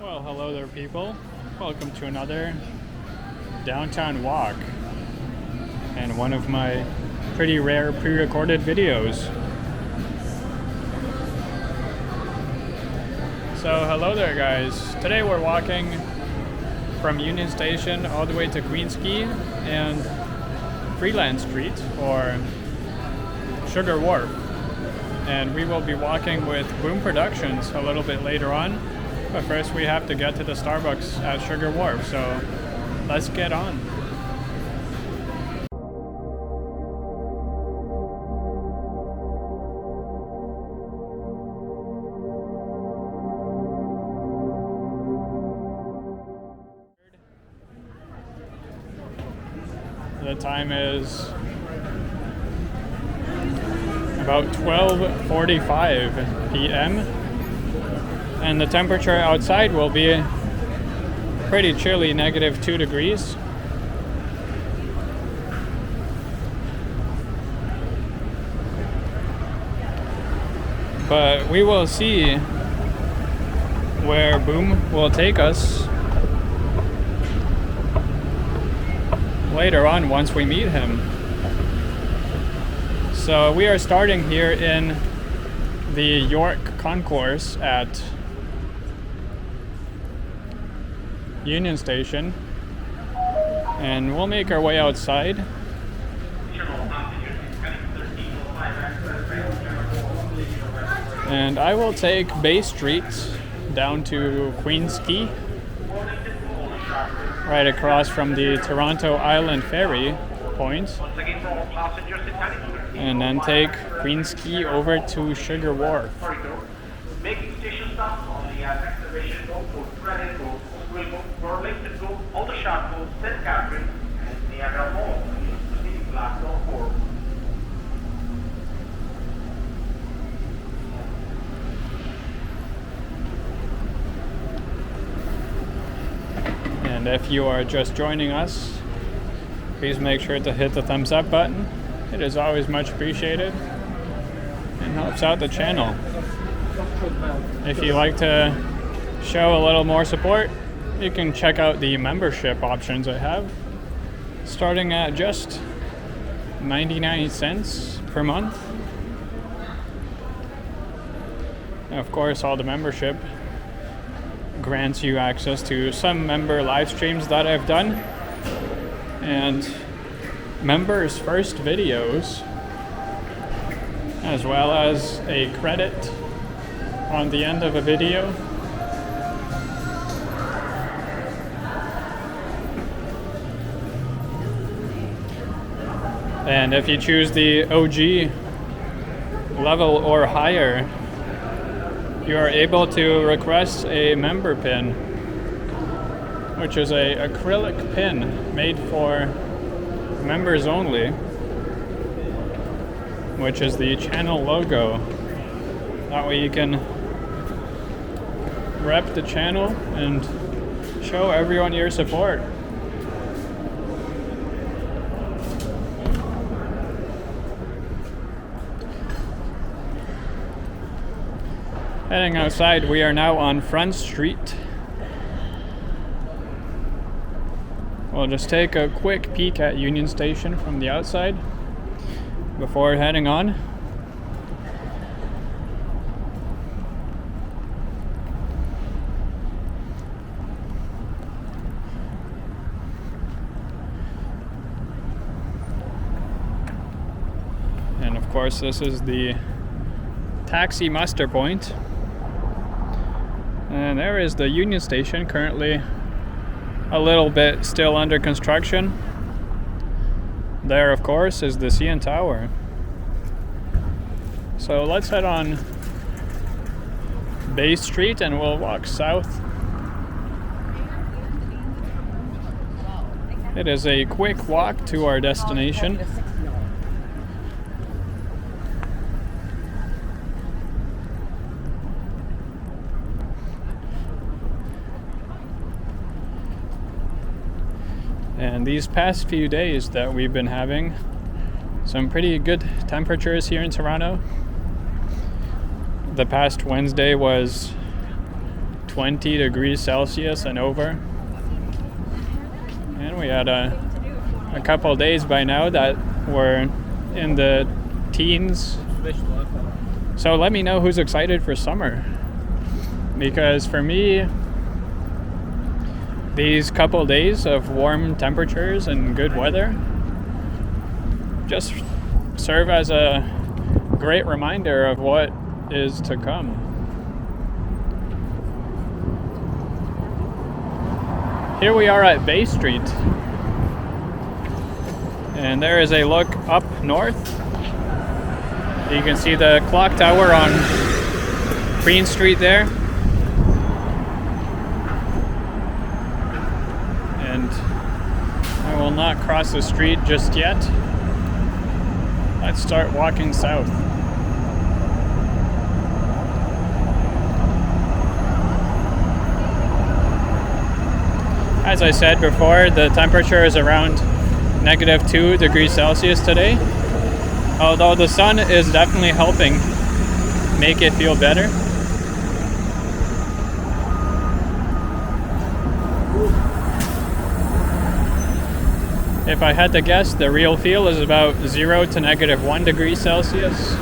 Well, hello there, people. Welcome to another downtown walk and one of my pretty rare pre-recorded videos. So hello there, guys. Today we're walking from Union Station all the way to Queensquay and Freeland Street, or Sugar Wharf. And we will be walking with Boom Productions a little bit later on. But first we have to get to the Starbucks at Sugar Wharf, so let's get on. The time is about 12:45 p.m. and the temperature outside will be pretty chilly, -2 degrees. But we will see where Boom will take us later on once we meet him. So we are starting here in the York Concourse at Union Station, and we'll make our way outside. And I will take Bay Street down to Queensquay, right across from the Toronto Island Ferry point, and then take Queensquay over to Sugar Wharf. Making station stops on the exhibition boat, credit boat, school boat, Burlington boat, Aldershot boat, St. Catherine, and Niagara Falls, proceeding Glasgow Port. And if you are just joining us, please make sure to hit the thumbs up button. It is always much appreciated and helps out the channel. If you'd like to show a little more support, you can check out the membership options I have, starting at just 99 cents per month. And of course, all the membership grants you access to some member live streams that I've done, and members' first videos, as well as a credit on the end of a video. And if you choose the OG level or higher, you are able to request a member pin, which is a acrylic pin made for members only, which is the channel logo. That way you can rep the channel and show everyone your support. Heading outside, we are now on Front Street. We'll just take a quick peek at Union Station from the outside before heading on. And of course, this is the taxi muster point. And there is the Union Station, currently a little bit still under construction. There, of course, is the CN Tower. So let's head on Bay Street and we'll walk south. It is a quick walk to our destination. And these past few days that we've been having some pretty good temperatures here in Toronto. The past Wednesday was 20 degrees Celsius and over. And we had a couple days by now that were in the teens. So let me know who's excited for summer. Because for me, these couple days of warm temperatures and good weather just serve as a great reminder of what is to come. Here we are at Bay Street, and there is a look up north. You can see the clock tower on Queen Street there, and I will not cross the street just yet. Let's start walking south. As I said before, the temperature is around -2 degrees Celsius today, although the sun is definitely helping make it feel better. If I had to guess, the real feel is about 0 to -1 degree Celsius.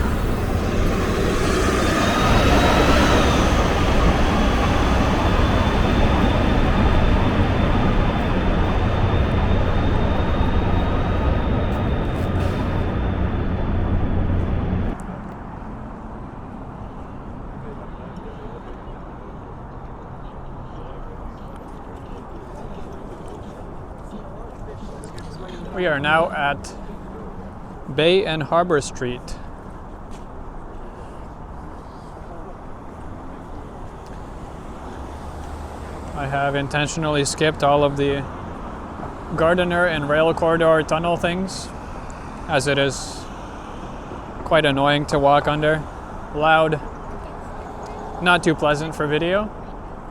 We are now at Bay and Harbor Street. I have intentionally skipped all of the Gardiner and Rail Corridor tunnel things, as it is quite annoying to walk under. Loud, not too pleasant for video.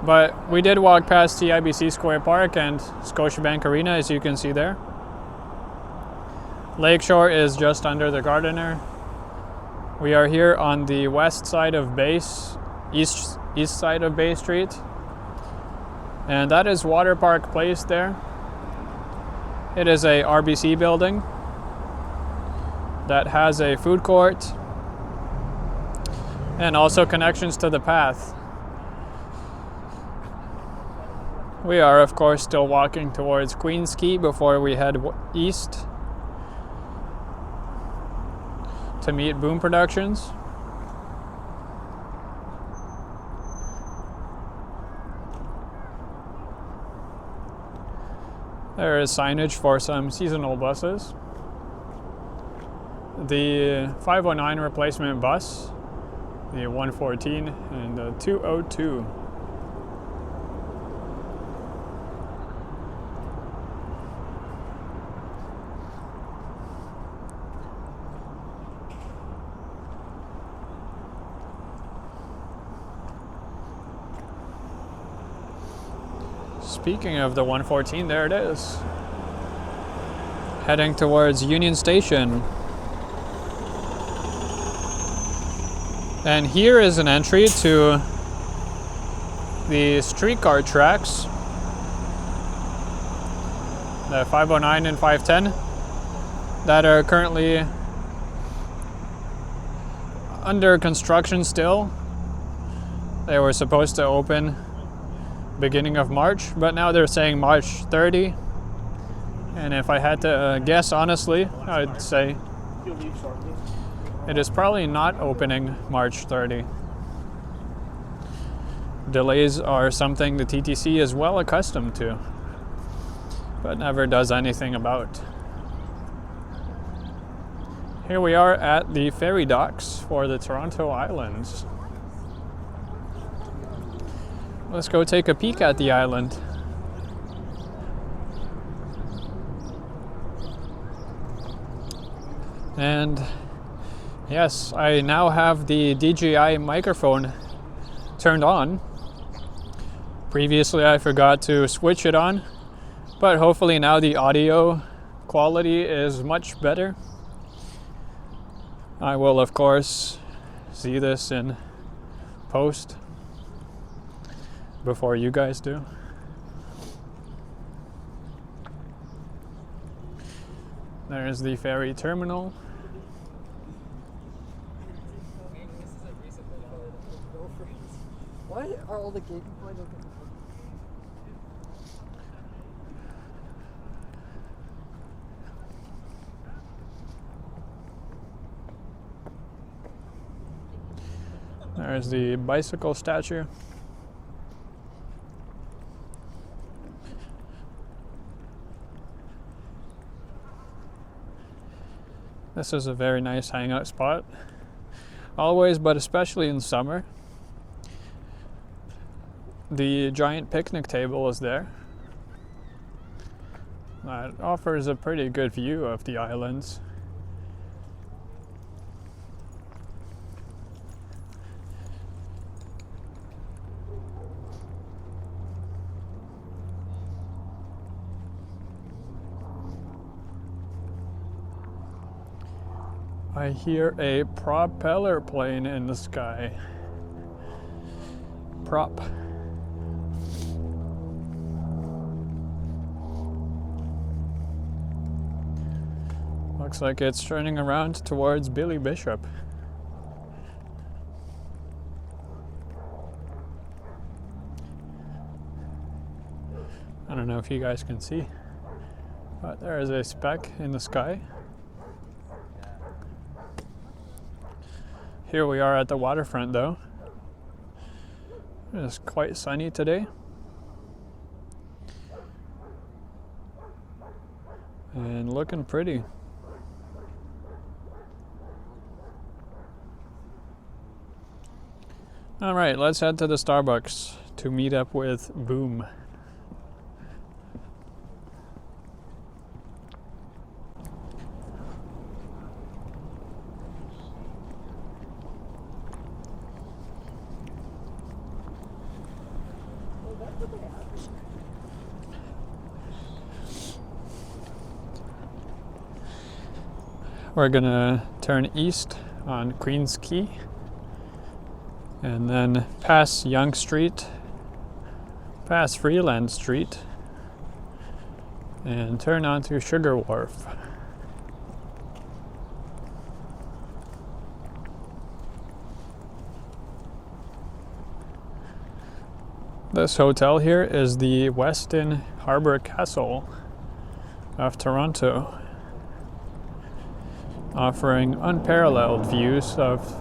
But we did walk past TIBC Square Park and Scotiabank Arena, as you can see there. Lakeshore is just under the Gardiner. We are here on the west side of east side of Bay Street. And that is Water Park Place there. It is a RBC building that has a food court and also connections to the path. We are, of course, still walking towards Queen's Quay before we head east to meet Boom Productions. There is signage for some seasonal buses. The 509 replacement bus, the 114 and the 202. Speaking of the 114, there it is. Heading towards Union Station. And here is an entry to the streetcar tracks. The 509 and 510 that are currently under construction still. They were supposed to open beginning of March, but now they're saying March 30. And if I had to guess honestly, I'd say it is probably not opening March 30. Delays are something the TTC is well accustomed to, but never does anything about. Here we are at the ferry docks for the Toronto Islands. Let's go take a peek at the island. And yes, I now have the DJI microphone turned on. Previously I forgot to switch it on, but hopefully now the audio quality is much better. I will of course see this in post. before you guys do. There's the ferry terminal. Why are all the gates wide open? There's the bicycle statue. This is a very nice hangout spot. Always, but especially in summer. The giant picnic table is there. That offers a pretty good view of the islands. I hear a propeller plane in the sky. Prop. Looks like it's turning around towards Billy Bishop. I don't know if you guys can see, but there is a speck in the sky. Here we are at the waterfront though. It's quite sunny today. And looking pretty. All right, let's head to the Starbucks to meet up with Boom. We're gonna turn east on Queens Quay and then pass Yonge Street, pass Freeland Street, and turn onto Sugar Wharf. This hotel here is the Westin Harbour Castle of Toronto, offering unparalleled views of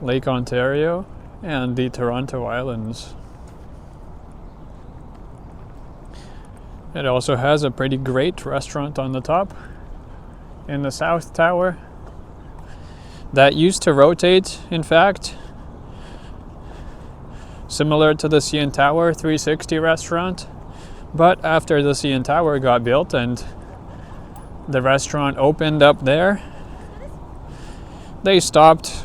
Lake Ontario and the Toronto Islands. It also has a pretty great restaurant on the top in the South Tower that used to rotate, in fact, similar to the CN Tower 360 restaurant, but after the CN Tower got built and the restaurant opened up there, they stopped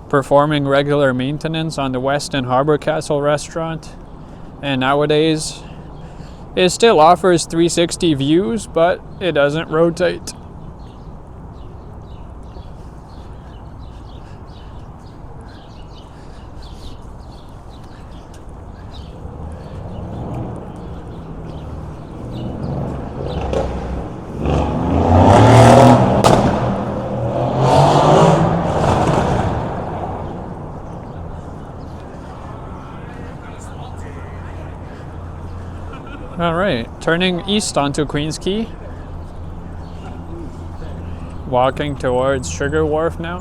performing regular maintenance on the Westin Harbour Castle restaurant, and nowadays it still offers 360 views, but it doesn't rotate. All right, turning east onto Queens Quay, walking towards Sugar Wharf now.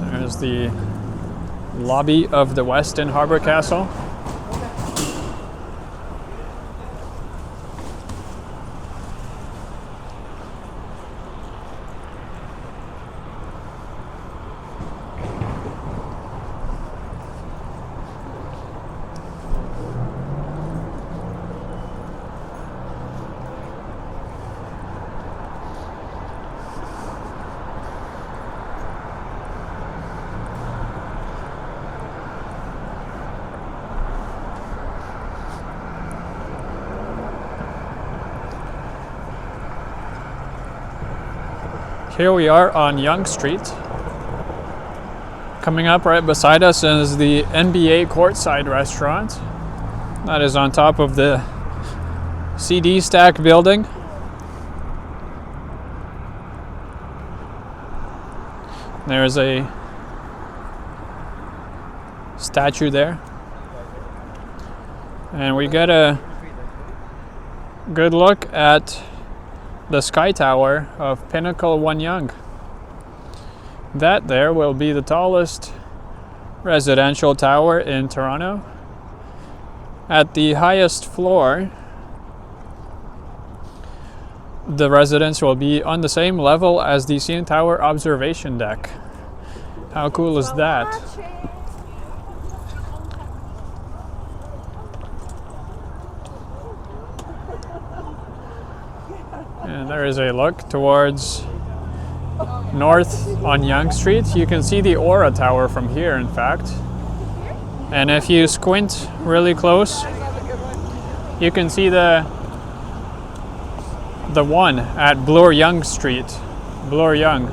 There's the lobby of the Westin Harbour Castle. Here we are on Yonge Street. Coming up right beside us is the NBA Courtside restaurant. That is on top of the CD Stack building. There's a statue there. And we get a good look at the Sky Tower of Pinnacle 1 Yonge. That there will be the tallest residential tower in Toronto. At the highest floor, the residence will be on the same level as the CN Tower observation deck. How cool is that? And there is a look towards north on Yonge Street. You can see the Aura Tower from here, in fact. And if you squint really close, you can see the one at Bloor Yonge Street. Bloor Yonge.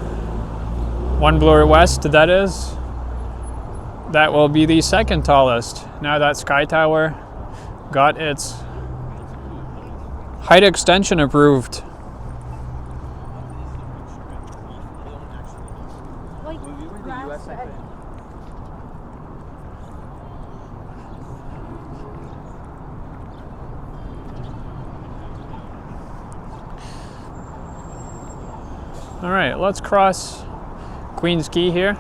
One Bloor West, that is. That will be the second tallest. Now that Sky Tower got its height extension approved. All right, let's cross Queen's Quay here.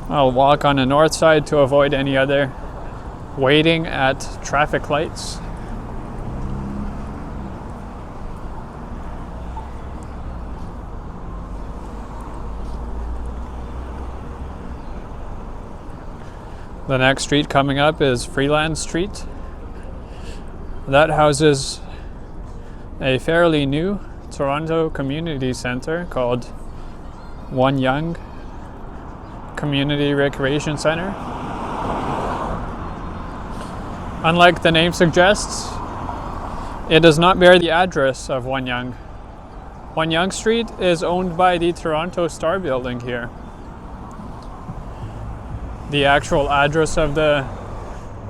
I'll walk on the north side to avoid any other waiting at traffic lights. The next street coming up is Freeland Street. That houses a fairly new Toronto community center called 1 Yonge Community Recreation Center. Unlike the name suggests, it does not bear the address of 1 Yonge. 1 Yonge Street is owned by the Toronto Star Building here. The actual address of the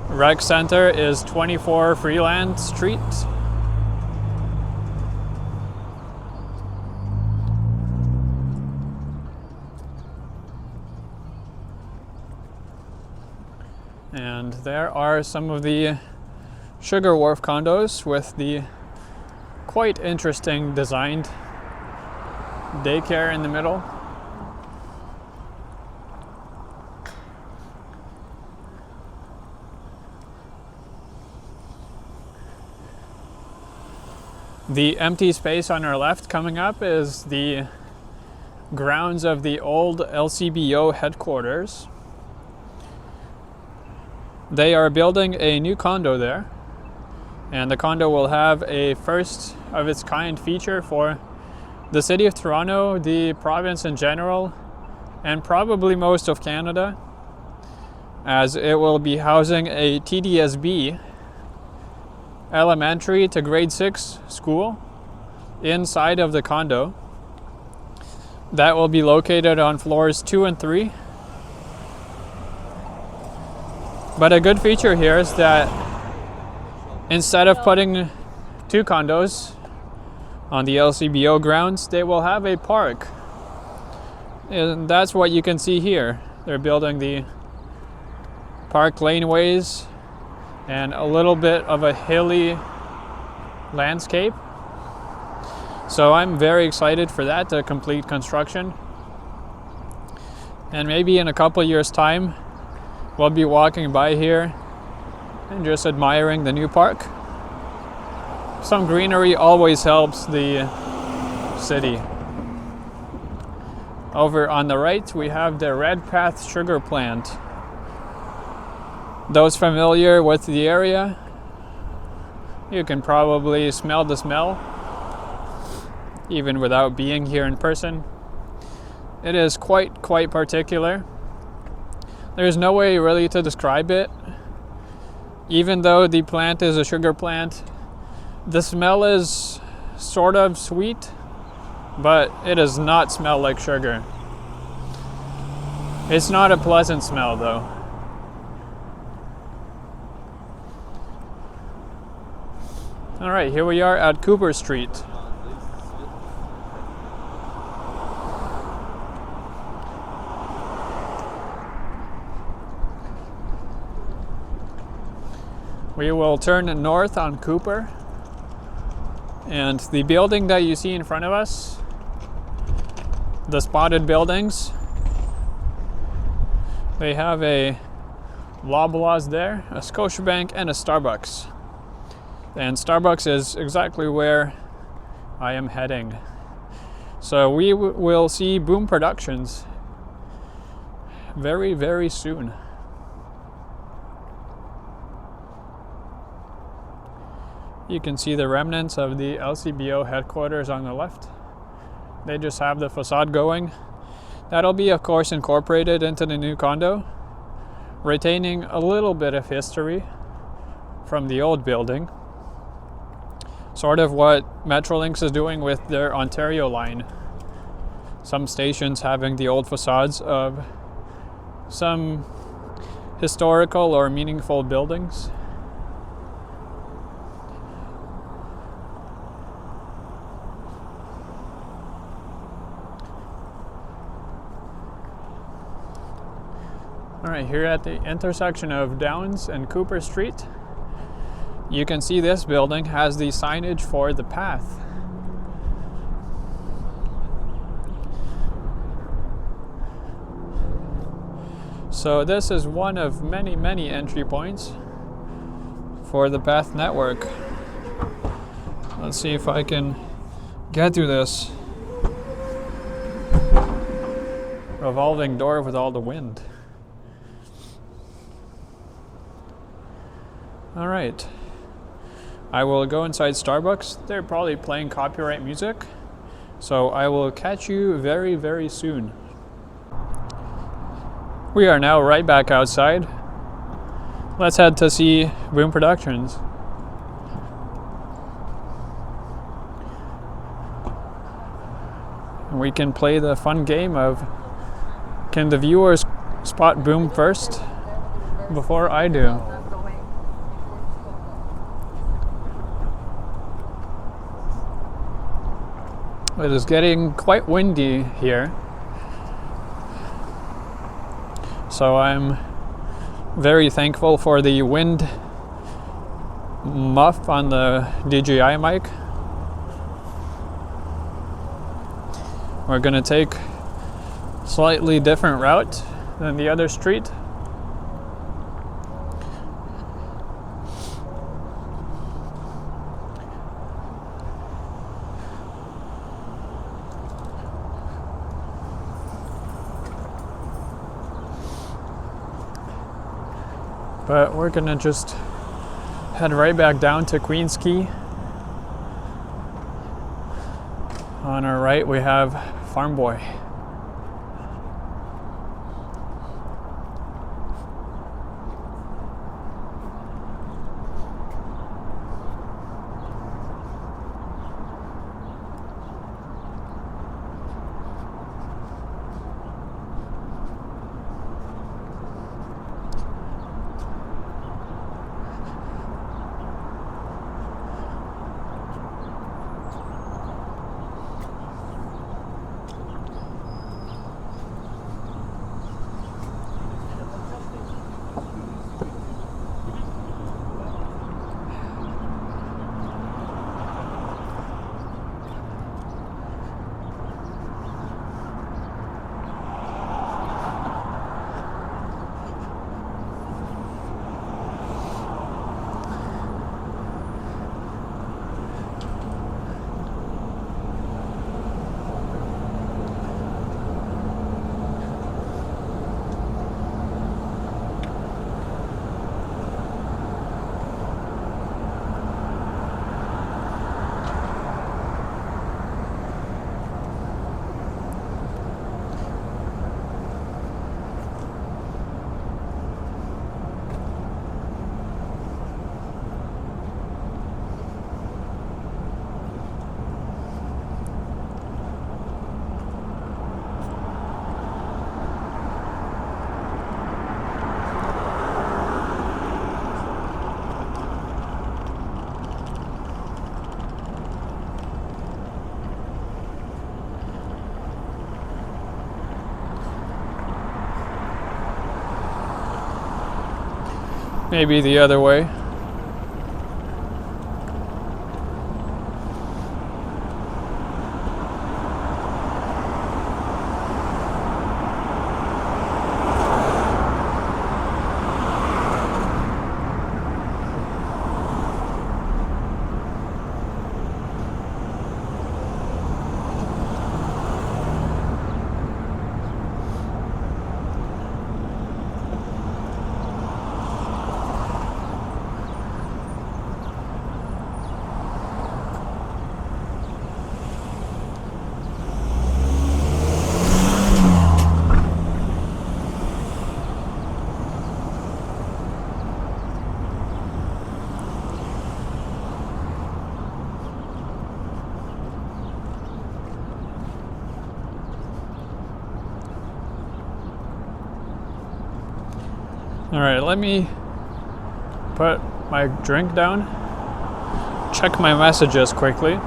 rec center is 24 Freeland Street. And there are some of the Sugar Wharf condos with the quite interesting designed daycare in the middle. The empty space on our left coming up is the grounds of the old LCBO headquarters. They are building a new condo there, and the condo will have a first of its kind feature for the city of Toronto, the province in general, and probably most of Canada, as it will be housing a TDSB elementary to grade 6 school inside of the condo. That will be located on floors 2 and 3. But a good feature here is that instead of putting 2 condos on the LCBO grounds, they will have a park. And that's what you can see here. They're building the park laneways and a little bit of a hilly landscape. So I'm very excited for that to complete construction. And maybe in a couple years' time, we'll be walking by here and just admiring the new park. Some greenery always helps the city. Over on the right, we have the Redpath Sugar Plant. Those familiar with the area, you can probably smell the smell, even without being here in person. It is quite particular. There's no way really to describe it. Even though the plant is a sugar plant, the smell is sort of sweet, but it does not smell like sugar. It's not a pleasant smell though. All right, here we are at Cooper Street. We will turn north on Cooper, and the building that you see in front of us, the spotted buildings, they have a Loblaws there, a Scotiabank, and a Starbucks. And Starbucks is exactly where I am heading. So we will see Boom Productions very, very soon. You can see the remnants of the LCBO headquarters on the left. They just have the facade going. That'll be, of course, incorporated into the new condo, retaining a little bit of history from the old building. Sort of what Metrolinx is doing with their Ontario line. Some stations having the old facades of some historical or meaningful buildings. All right, here at the intersection of Downs and Cooper Street, you can see this building has the signage for the path. So this is one of many, many entry points for the path network. Let's see if I can get through this revolving door with all the wind. All right. I will go inside Starbucks. They're probably playing copyright music. So I will catch you very, very soon. We are now right back outside. Let's head to see Boom Productions. And we can play the fun game of, can the viewers spot Boom first before I do? It is getting quite windy here, so I'm very thankful for the wind muff on the DJI mic. We're going to take a slightly different route than the other street. But we're gonna just head right back down to Queens Quay. On our right we have Farm Boy. maybe the other way. All right, let me put my drink down, check my messages quickly.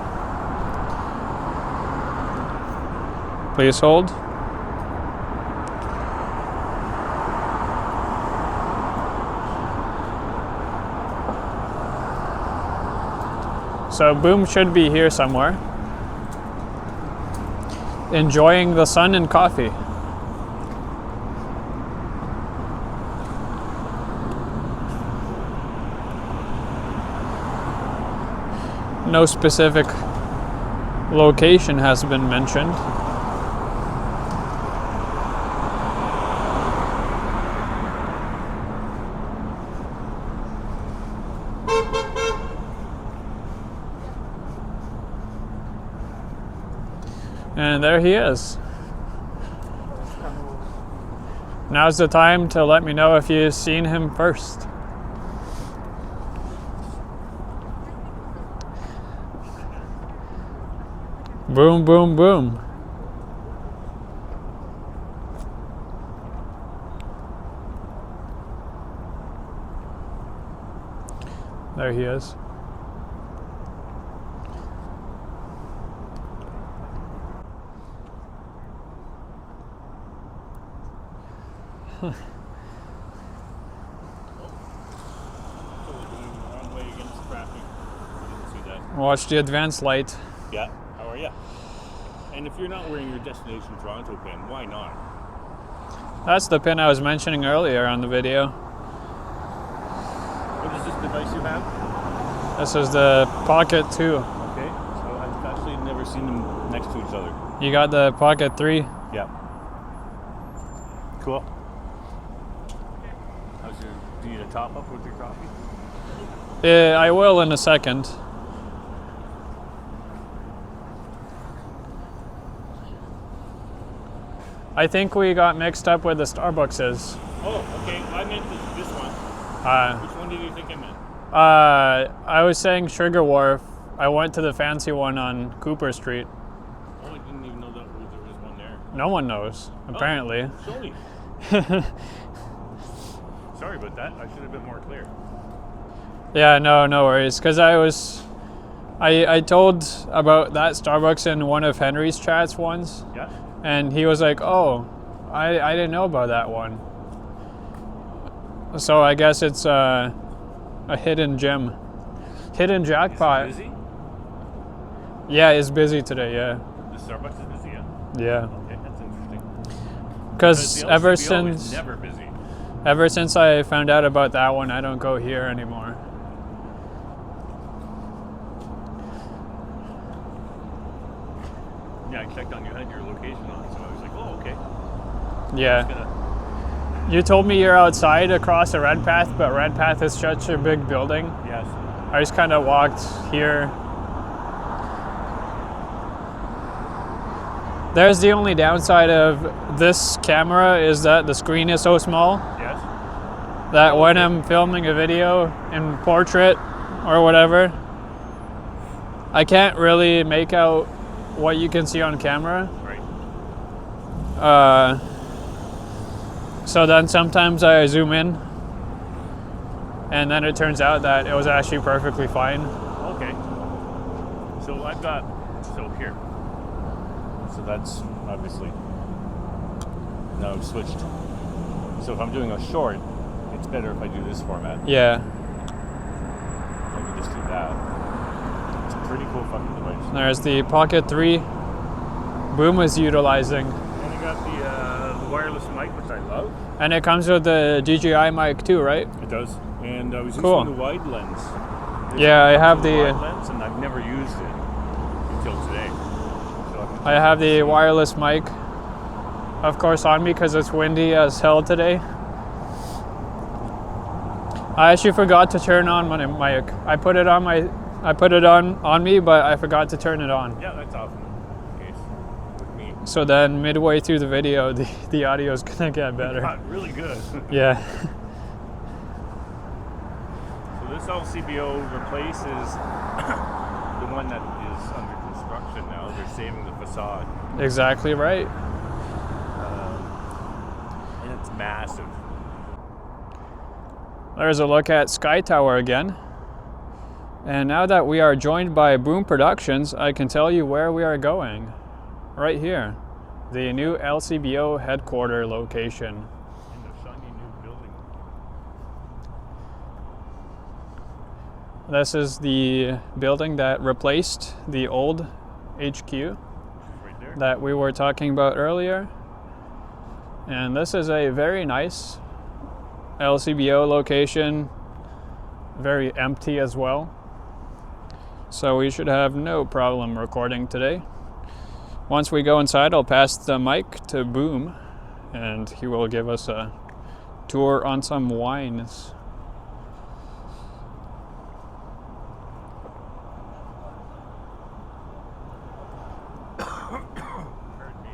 Please hold. So Boom should be here somewhere, enjoying the sun and coffee. No specific location has been mentioned. And there he is. Now's the time to let me know if you've seen him first. Boom, boom, boom. There he is. Watch the advanced light. Yeah, how are you? And if you're not wearing your Destination Toronto pin, why not? That's the pin I was mentioning earlier on the video. What is this device you have? This is the Pocket 2. Okay, so I've actually never seen them next to each other. You got the Pocket 3? Yeah. Cool. Do you need a top up with your coffee? Yeah, I will in a second. I think we got mixed up where the Starbucks is. Oh, okay. I meant this one. Which one did you think I meant? I was saying Sugar Wharf. I went to the fancy one on Cooper Street. Oh, I didn't even know that there was one there. No one knows, apparently. Oh, show me. Sorry about that. I should have been more clear. Yeah, no worries. Because I told about that Starbucks in one of Henry's chats once. Yeah. And he was like, oh, I didn't know about that one. So I guess it's a hidden gem. Hidden jackpot. Is it busy? Yeah, it's busy today, yeah. The Starbucks is busy, yeah? Yeah. Okay, that's interesting. Because the ever LCBO is since never busy. ever since I found out about that one, I don't go here anymore. Yeah, I checked on you, had your location on, so I was like, oh, okay. Yeah. You told me you're outside across a red path, but red path is such a big building. Yes. I just kind of walked here. There's the only downside of this camera is that the screen is so small. Yes. That when I'm filming a video in portrait or whatever, I can't really make out what you can see on camera. Right. So then sometimes I zoom in, and then it turns out that it was actually perfectly fine. Okay. So I've got, so here. So that's obviously, now I've switched. So if I'm doing a short, it's better if I do this format. Yeah. I can just do that. It's a pretty cool fucking device. There's the Pocket 3 Boom is utilizing. And I got the wireless mic, which I love. And it comes with the DJI mic too, right? It does. And I was Cool. using the wide lens. Yeah, I have the wide lens, and I've never used it until today. So I have the wireless mic, of course, on me because it's windy as hell today. I actually forgot to turn on my mic. I put it on me, but I forgot to turn it on. yeah, that's often the case with me. So then midway through the video, the audio is gonna get better. Got really good. Yeah. So this LCBO replaces the one that is under construction now. They're saving the facade. Exactly right. And it's massive. There's a look at Sky Tower again. And now that we are joined by Boom Productions, I can tell you where we are going. Right here. The new LCBO headquarter location. In the shiny new building. This is the building that replaced the old HQ Right there. that we were talking about earlier. And this is a very nice LCBO location, very empty as well. So we should have no problem recording today. Once we go inside, I'll pass the mic to Boom and he will give us a tour on some wines. Pardon me.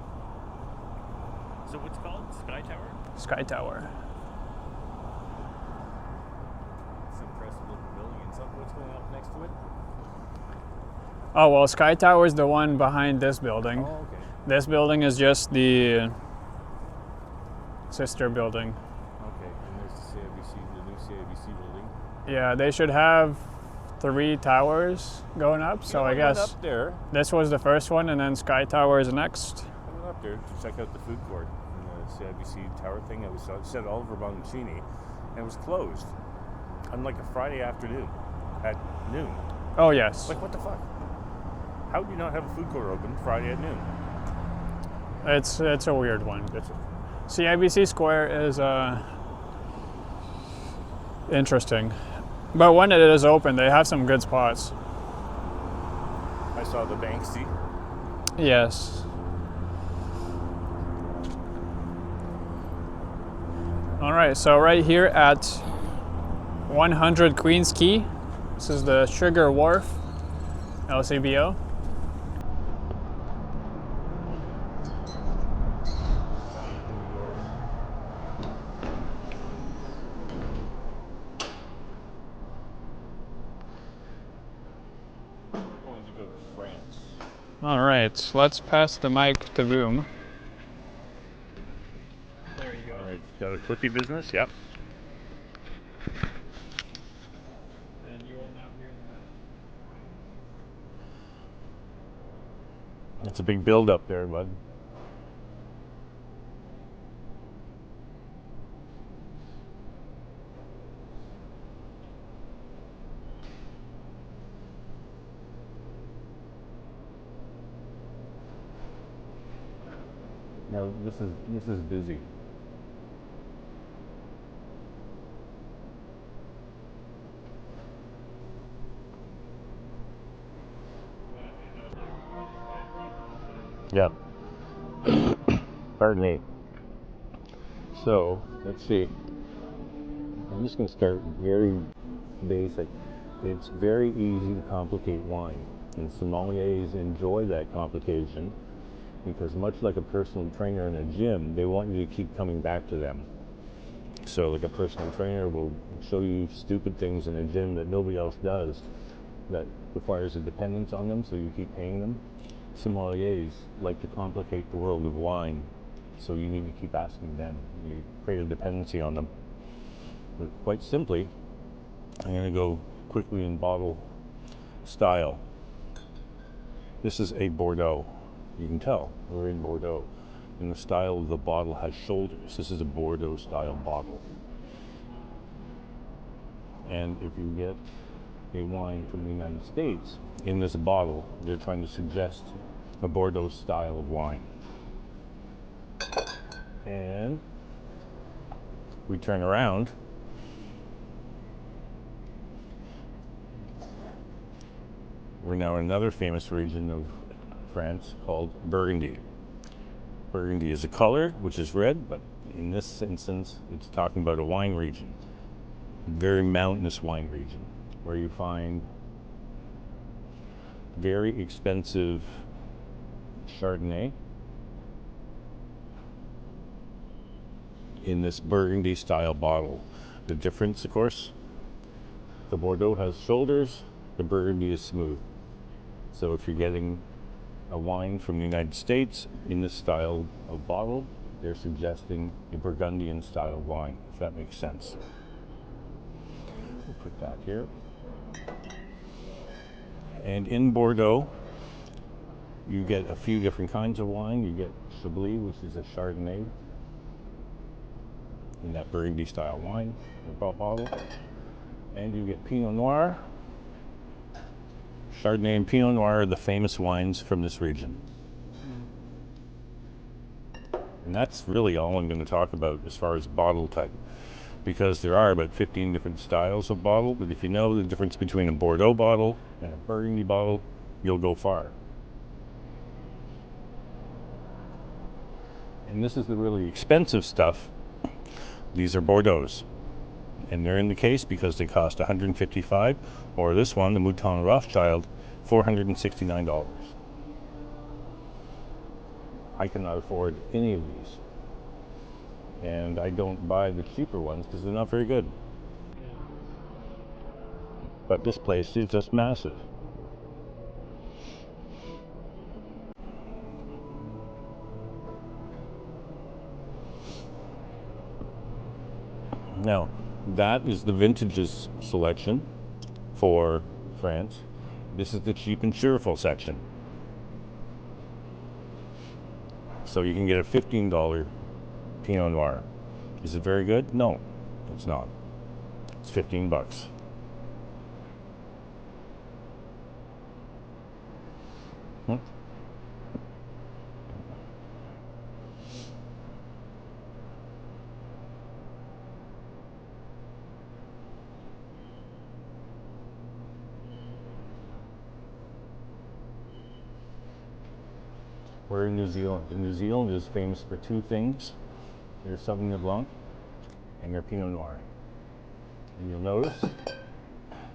So what's it called? Sky Tower? Sky Tower. It's an impressive looking building. And so what's going up next to it? Oh, well, Sky Tower is the one behind this building. Oh, okay. This building is just the sister building. Okay, and there's the CIBC, the new CIBC building. Yeah, they should have 3 towers going up, so I went guess up there. this was the first one and then Sky Tower is next. I went up there to check out the food court and the CIBC tower thing. It said Oliver Boncini, and it was closed on like a Friday afternoon at noon. Oh, yes. Like, what the fuck? How do you not have a food court open Friday at noon? It's a weird one. That's it. CIBC Square is interesting. But when it is open, they have some good spots. I saw the Banksy. Yes. All right, so right here at 100 Queens Quay, this is the Sugar Wharf, LCBO. Going to go to France. All right, let's pass the mic to Boom. There you go. All right, got a clippy business? Yep. And you will now hear It's a big build up there, bud. Now this is busy. Yeah. Pardon me. So, let's see. I'm just going to start very basic. It's very easy to complicate wine, and sommeliers enjoy that complication because, much like a personal trainer in a gym, they want you to keep coming back to them. So, like a personal trainer will show you stupid things in a gym that nobody else does that requires a dependence on them, so you keep paying them. Sommeliers like to complicate the world of wine, so you need to keep asking them. You create a dependency on them. But quite simply, I'm going to go quickly in bottle style. This is a Bordeaux. You can tell we're in Bordeaux. And the style of the bottle has shoulders. This is a Bordeaux style bottle. And if you get a wine from the United States in this bottle, they're trying to suggest a Bordeaux style of wine. And we turn around. We're now in another famous region of France called Burgundy. Burgundy is a color, which is red, but in this instance, it's talking about a wine region, a very mountainous wine region, where you find very expensive Chardonnay in this Burgundy style bottle. The difference, of course, the Bordeaux has shoulders, the Burgundy is smooth. So if you're getting a wine from the United States in this style of bottle, they're suggesting a Burgundian style wine, if that makes sense. We'll put that here. And in Bordeaux, you get a few different kinds of wine. You get Chablis, which is a Chardonnay, in that Burgundy style wine bottle. And you get Pinot Noir. Chardonnay and Pinot Noir are the famous wines from this region. And that's really all I'm going to talk about as far as bottle type, because there are about 15 different styles of bottle, but if you know the difference between a Bordeaux bottle and a Burgundy bottle, you'll go far. And this is the really expensive stuff. These are Bordeaux's. And they're in the case because they cost $155, or this one, the Mouton Rothschild, $469. I cannot afford any of these. And I don't buy the cheaper ones because they're not very good. But this place is just massive. Now, that is the vintages selection for France. This is the cheap and cheerful section. So you can get a $15 Pinot Noir. Is it very good? No, it's not. It's 15 bucks. We're in New Zealand. And New Zealand is famous for two things. Their Sauvignon Blanc and their Pinot Noir. And you'll notice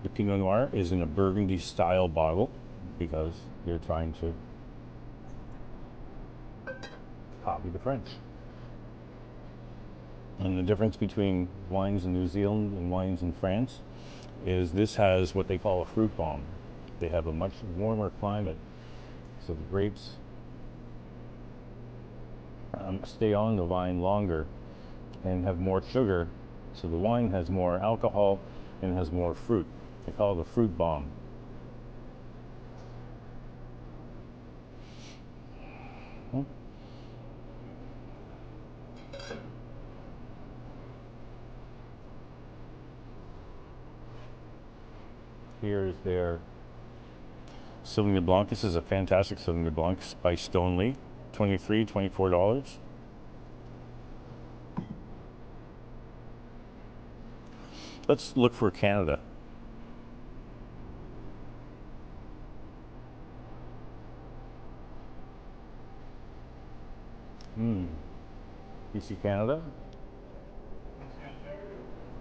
the Pinot Noir is in a Burgundy style bottle because they're trying to copy the French. And the difference between wines in New Zealand and wines in France is this has what they call a fruit bomb. They have a much warmer climate, so the grapes stay on the vine longer and have more sugar, so the wine has more alcohol and has more fruit. They call it a fruit bomb. Here is their Sauvignon Blanc. This is a fantastic Sauvignon Blanc by Stoneleigh, $24. Let's look for Canada. You see Canada?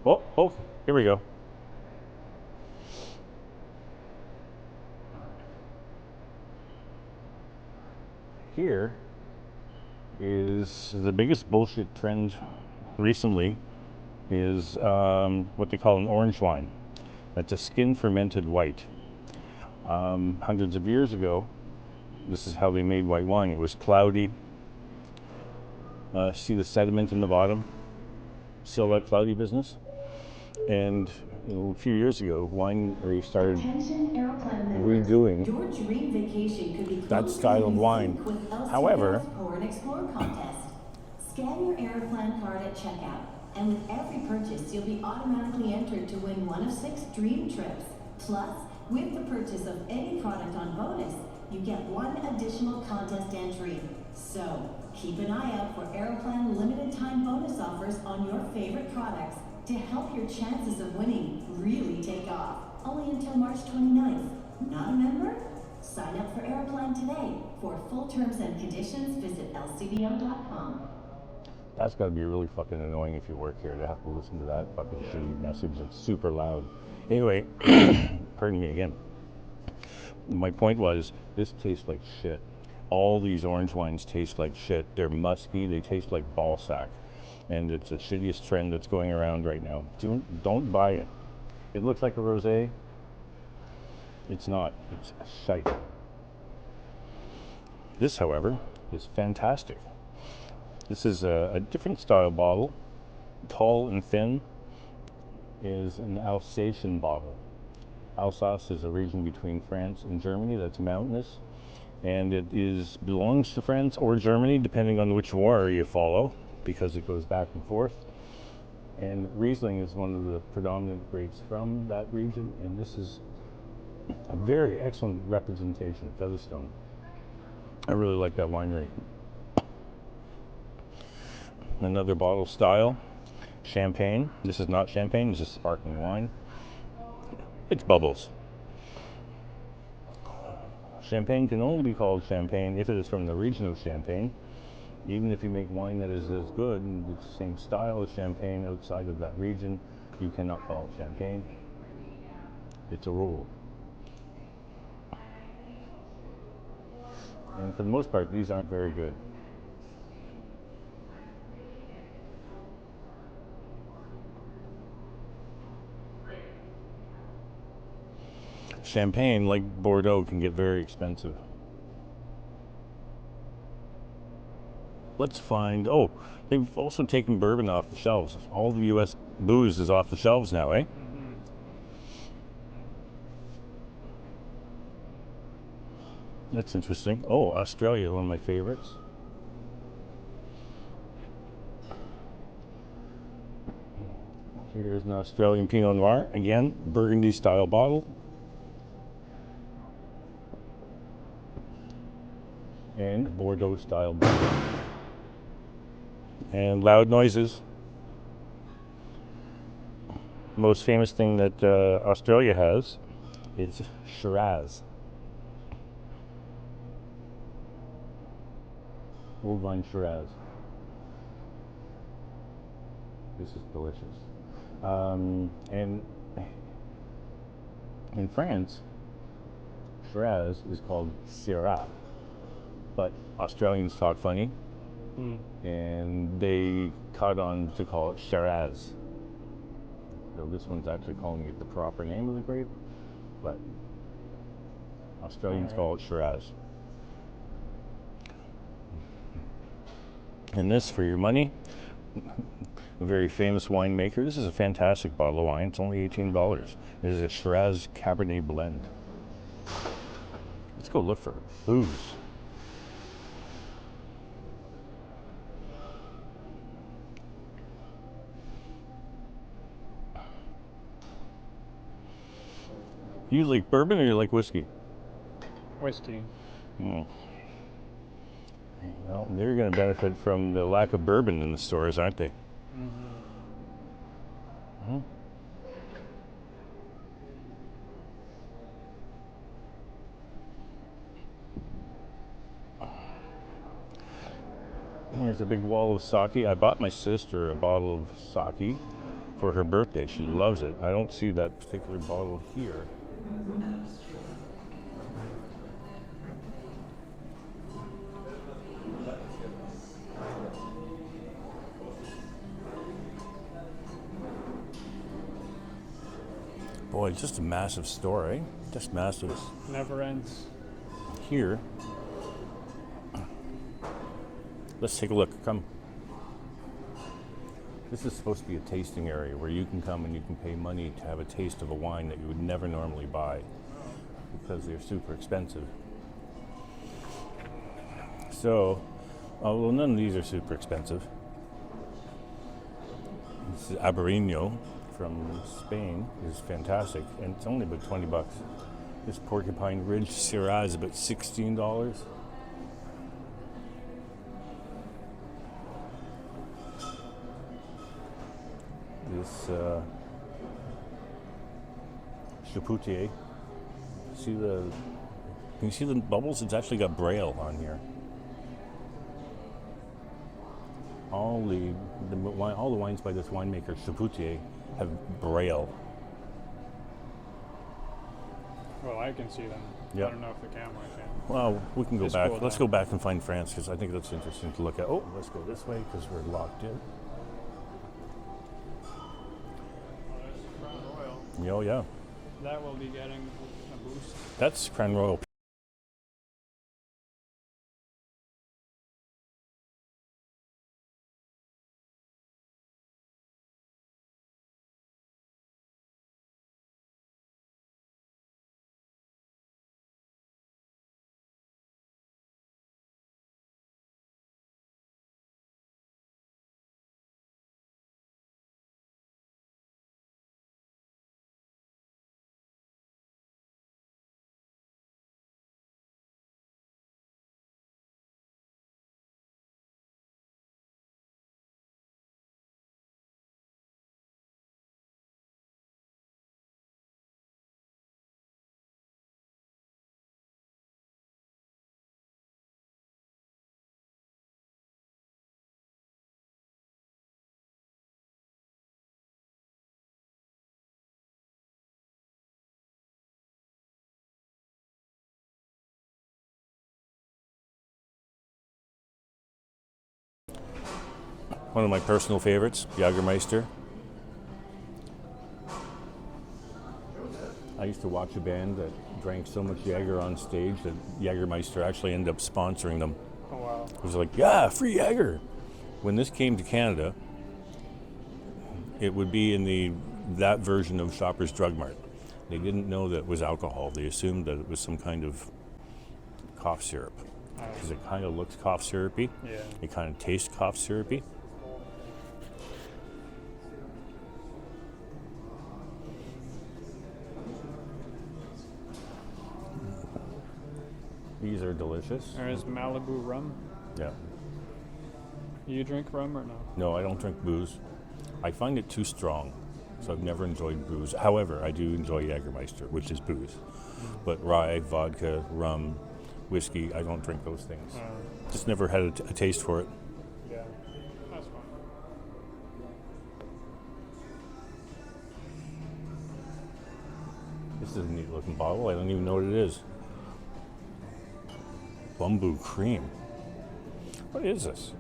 Oh, here we go. Here is the biggest bullshit trend recently is what they call an orange wine. That's a skin fermented white. Hundreds of years ago, this is how they made white wine. It was cloudy. See the sediment in the bottom? Still that cloudy business? And a few years ago, winery started redoing Your dream vacation could be that close to style of being wine. synced with However, LCBO's Pour and Explore contest. Scan your Aeroplan card at checkout, And with every purchase, you'll be automatically entered to win one of 6 dream trips. Plus, with the purchase of any product on bonus, you get 1 additional contest entry. So, keep an eye out for Aeroplan limited time bonus offers on your favorite products to help your chances of winning really take off. Only until March 29th. Not a member? Sign up for Aeroplan today. For full terms and conditions, visit lcbo.com. That's got to be really fucking annoying if you work here to have to listen to that fucking shitty message that's super loud. Anyway, pardon me again. My point was, this tastes like shit. All these orange wines taste like shit. They're musky, they taste like ball sack. And it's the shittiest trend that's going around right now. Don't buy it. It looks like a rosé. It's not. It's shite. This, however, is fantastic. This is a different style bottle. Tall and thin is an Alsatian bottle. Alsace is a region between France and Germany that's mountainous, and it belongs to France or Germany depending on which war you follow, because it goes back and forth. And Riesling is one of the predominant grapes from that region, and this is a very excellent representation of Featherstone. I really like that winery. Another bottle style, champagne. This is not champagne, this is sparkling wine. It's bubbles. Champagne can only be called champagne if it is from the region of Champagne. Even if you make wine that is as good and the same style as champagne outside of that region, you cannot call it champagne. It's a rule. And for the most part, these aren't very good. Champagne, like Bordeaux, can get very expensive. Let's find, oh, they've also taken bourbon off the shelves. All the US booze is off the shelves now, eh? That's interesting. Oh, Australia, one of my favorites. Here's an Australian Pinot Noir. Again, Burgundy style bottle. And Bordeaux style bottle. And loud noises. Most famous thing that Australia has is Shiraz. Old vine Shiraz. This is delicious. And in France, Shiraz is called Syrah, but Australians talk funny, and they caught on to call it Shiraz. So this one's actually calling it the proper name of the grape, but Australians call it Shiraz. And this, for your money, a very famous winemaker. This is a fantastic bottle of wine. It's only $18. It is a Shiraz Cabernet blend. Let's go look for booze. You like bourbon or you like whiskey? Whiskey. Well, they're going to benefit from the lack of bourbon in the stores, aren't they? Here's a big wall of sake. I bought my sister a bottle of sake for her birthday. She loves it. I don't see that particular bottle here. Boy, it's just a massive store, eh? Just massive. Never ends. Here, let's take a look. Come. This is supposed to be a tasting area where you can come and you can pay money to have a taste of a wine that you would never normally buy because they're super expensive. So, well, none of these are super expensive. This is Abarino from Spain. Is fantastic, and it's only about $20. This Porcupine Ridge Syrah is about $16. This Chapoutier. Can you see the bubbles? It's actually got Braille on here. All the wines by this winemaker Chapoutier have Braille. Well, I can see them. Yep. I don't know if the camera can. Well, we can go It's back. cool, Let's though. go back and find France because I think that's interesting to look at. Oh, let's go this way because we're locked in. Oh, there's Crown Royal. Oh yeah, That will be getting a boost. that's Crown Royal. One of my personal favorites, Jägermeister. I used to watch a band that drank so much Jäger on stage that Jägermeister actually ended up sponsoring them. Oh, wow. It was like, yeah, free Jäger. When this came to Canada, it would be in that version of Shoppers Drug Mart. They didn't know that it was alcohol. They assumed that it was some kind of cough syrup because it kind of looks cough syrupy. Yeah. It kind of tastes cough syrupy. These are delicious. There's Malibu rum. Yeah. You drink rum or no? No, I don't drink booze. I find it too strong, so I've never enjoyed booze. However, I do enjoy Jägermeister, which is booze. But rye, vodka, rum, whiskey, I don't drink those things. Just never had a taste for it. Yeah. That's fine. This is a neat looking bottle. I don't even know what it is. Bamboo cream. What is this?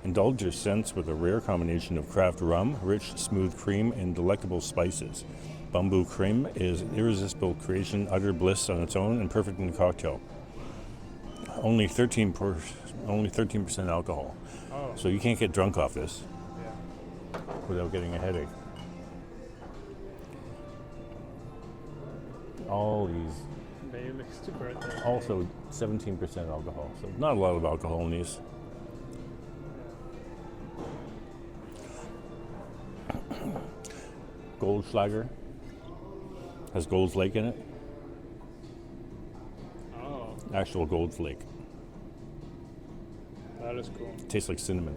Indulge your sense with a rare combination of craft rum, rich, smooth cream, and delectable spices. Bamboo cream is an irresistible creation, utter bliss on its own, and perfect in a cocktail. Only 13% alcohol. Oh. So you can't get drunk off this Yeah. without getting a headache. All these, Bailey's to birthday. also 17% alcohol. So not a lot of alcohol in these. Goldschlager has Gold Flake in it. Oh, Actual Gold Flake. that is cool. Tastes like cinnamon.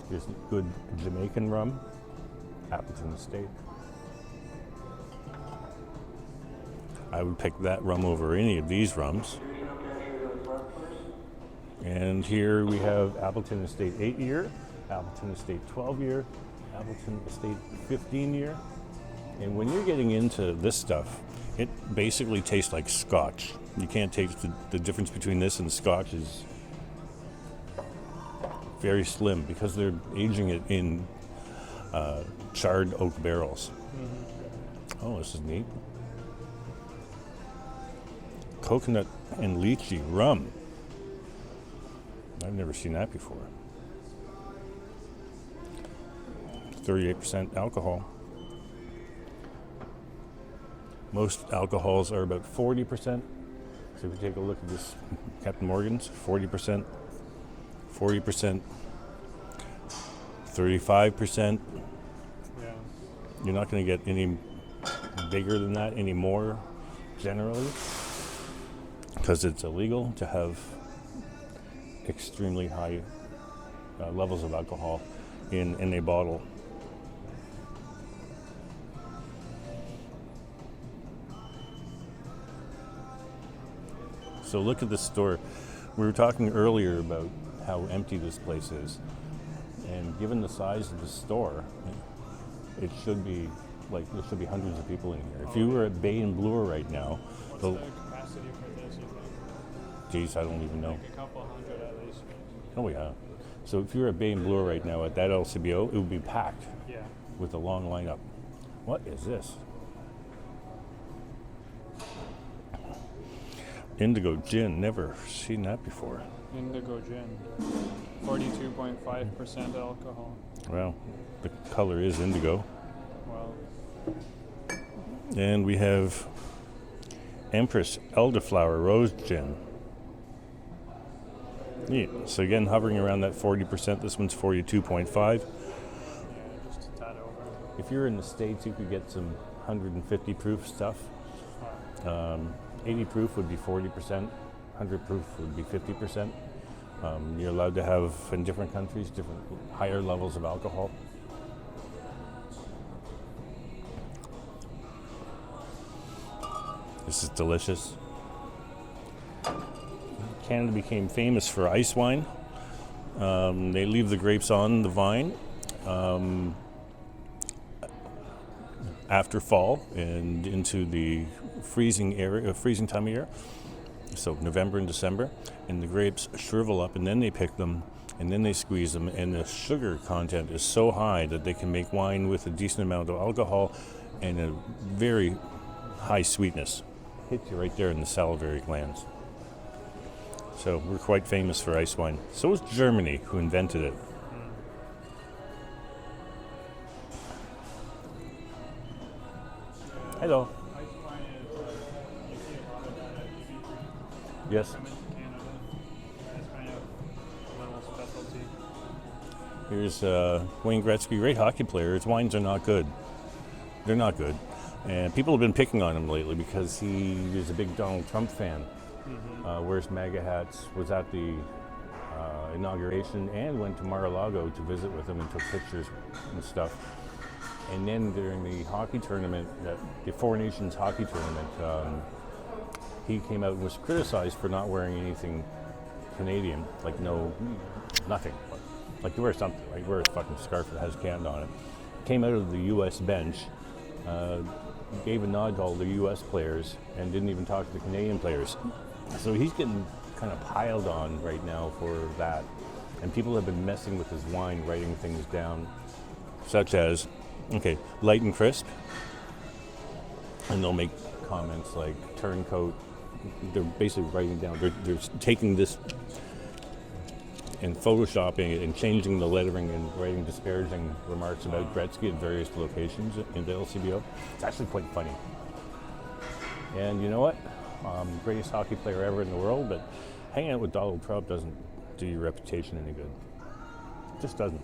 Here's good Jamaican rum, Appleton Estate. I would pick that rum over any of these rums. And here we have Appleton Estate 8-year, Appleton Estate 12-year, Appleton Estate 15-year. And when you're getting into this stuff, it basically tastes like Scotch. You can't taste the difference between this and Scotch is very slim because they're aging it in charred oak barrels. Oh, this is neat. Coconut and lychee rum. I've never seen that before. 38% alcohol. Most alcohols are about 40%. So if you take a look at this Captain Morgan's, 40%, 40%, 35%. Yeah. You're not going to get any bigger than that anymore, generally, because it's illegal to have extremely high levels of alcohol in a bottle. So look at this store. We were talking earlier about how empty this place is. And given the size of the store, it should be like there should be hundreds of people in here. If you were at Bay and Bloor right now, What's the capacity for this, you think? geez, I don't even know. Like a couple hundred at least. Oh yeah. So if you were at Bay and Bloor right now at that LCBO, it would be packed Yeah. with a long lineup. What is this? Indigo Gin. Never seen that before. Indigo gin. 42.5% alcohol. Well, the color is indigo. Well, And we have Empress Elderflower Rose Gin. Neat. So again, hovering around that 40%. This one's 42.5. yeah, just a tad over. If you're in the States, you could get some 150 proof stuff. 80 proof would be 40%. 100 proof would be 50%. You're allowed to have, in different countries, different higher levels of alcohol. This is delicious. Canada became famous for ice wine. They leave the grapes on the vine after fall and into the freezing time of year. So November and December, and the grapes shrivel up, and then they pick them, and then they squeeze them, and the sugar content is so high that they can make wine with a decent amount of alcohol and a very high sweetness. Hits you right there in the salivary glands. So we're quite famous for ice wine. So is Germany, who invented it. Hello. Ice wine is, you see a lot of that at UBC. Yes. From Canada. It's kind of a little specialty. Here's Wayne Gretzky, great hockey player. His wines are not good. They're not good. And people have been picking on him lately because he is a big Donald Trump fan. Wears MAGA hats, was at the inauguration, and went to Mar-a-Lago to visit with him and took pictures and stuff. And then during the hockey tournament, the Four Nations hockey tournament, he came out and was criticized for not wearing anything Canadian, like nothing. Like you wear something, right? You wear a fucking scarf that has Canada on it. Came out of the U.S. bench, gave a nod to all the U.S. players, and didn't even talk to the Canadian players. So he's getting kind of piled on right now for that. And people have been messing with his wine, writing things down, such as, okay, light and crisp. And they'll make comments like turncoat. They're basically writing down, they're taking this and photoshopping it and changing the lettering and writing disparaging remarks about Gretzky at various locations in the LCBO. It's actually quite funny. And you know what? Greatest hockey player ever in the world, but hanging out with Donald Trump doesn't do your reputation any good. It just doesn't.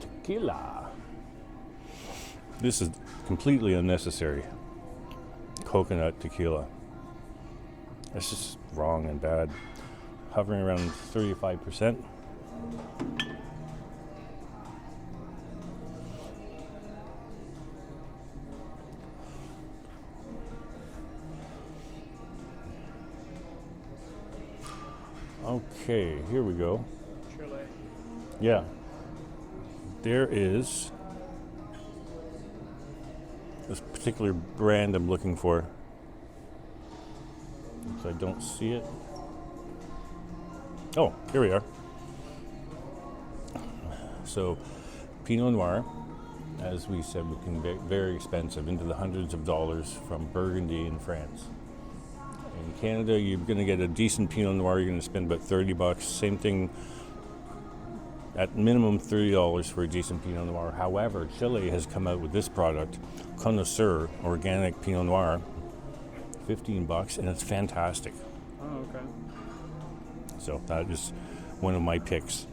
Tequila. This is completely unnecessary. Coconut tequila. That's just wrong and bad. Hovering around 35%. Okay, here we go. Chile. Yeah. There is this particular brand I'm looking for. So I don't see it. Oh, here we are. So, Pinot Noir, as we said, can be very expensive, into the hundreds of dollars from Burgundy in France. In Canada, you're going to get a decent Pinot Noir, you're going to spend about $30. Same thing, at minimum $30 for a decent Pinot Noir. However, Chile has come out with this product, Connoisseur Organic Pinot Noir, $15, and it's fantastic. Oh, okay. So that is one of my picks.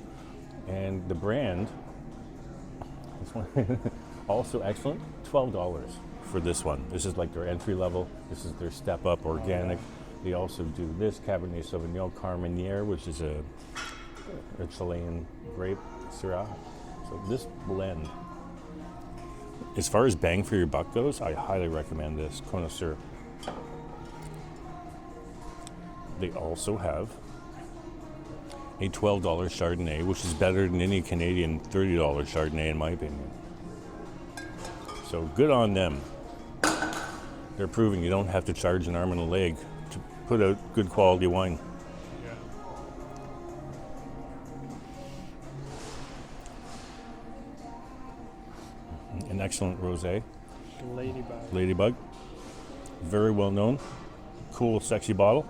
And the brand, this one, also excellent, $12 for this one. This is like their entry level. This is their step up organic. They also do this Cabernet Sauvignon Carmenere, which is a Chilean grape Syrah. So this blend, as far as bang for your buck goes, I highly recommend this Connoisseur. They also have a $12 Chardonnay, which is better than any Canadian $30 Chardonnay in my opinion. So good on them. They're proving you don't have to charge an arm and a leg to put out good quality wine. An excellent rosé. Ladybug. Very well known. Cool, sexy bottle.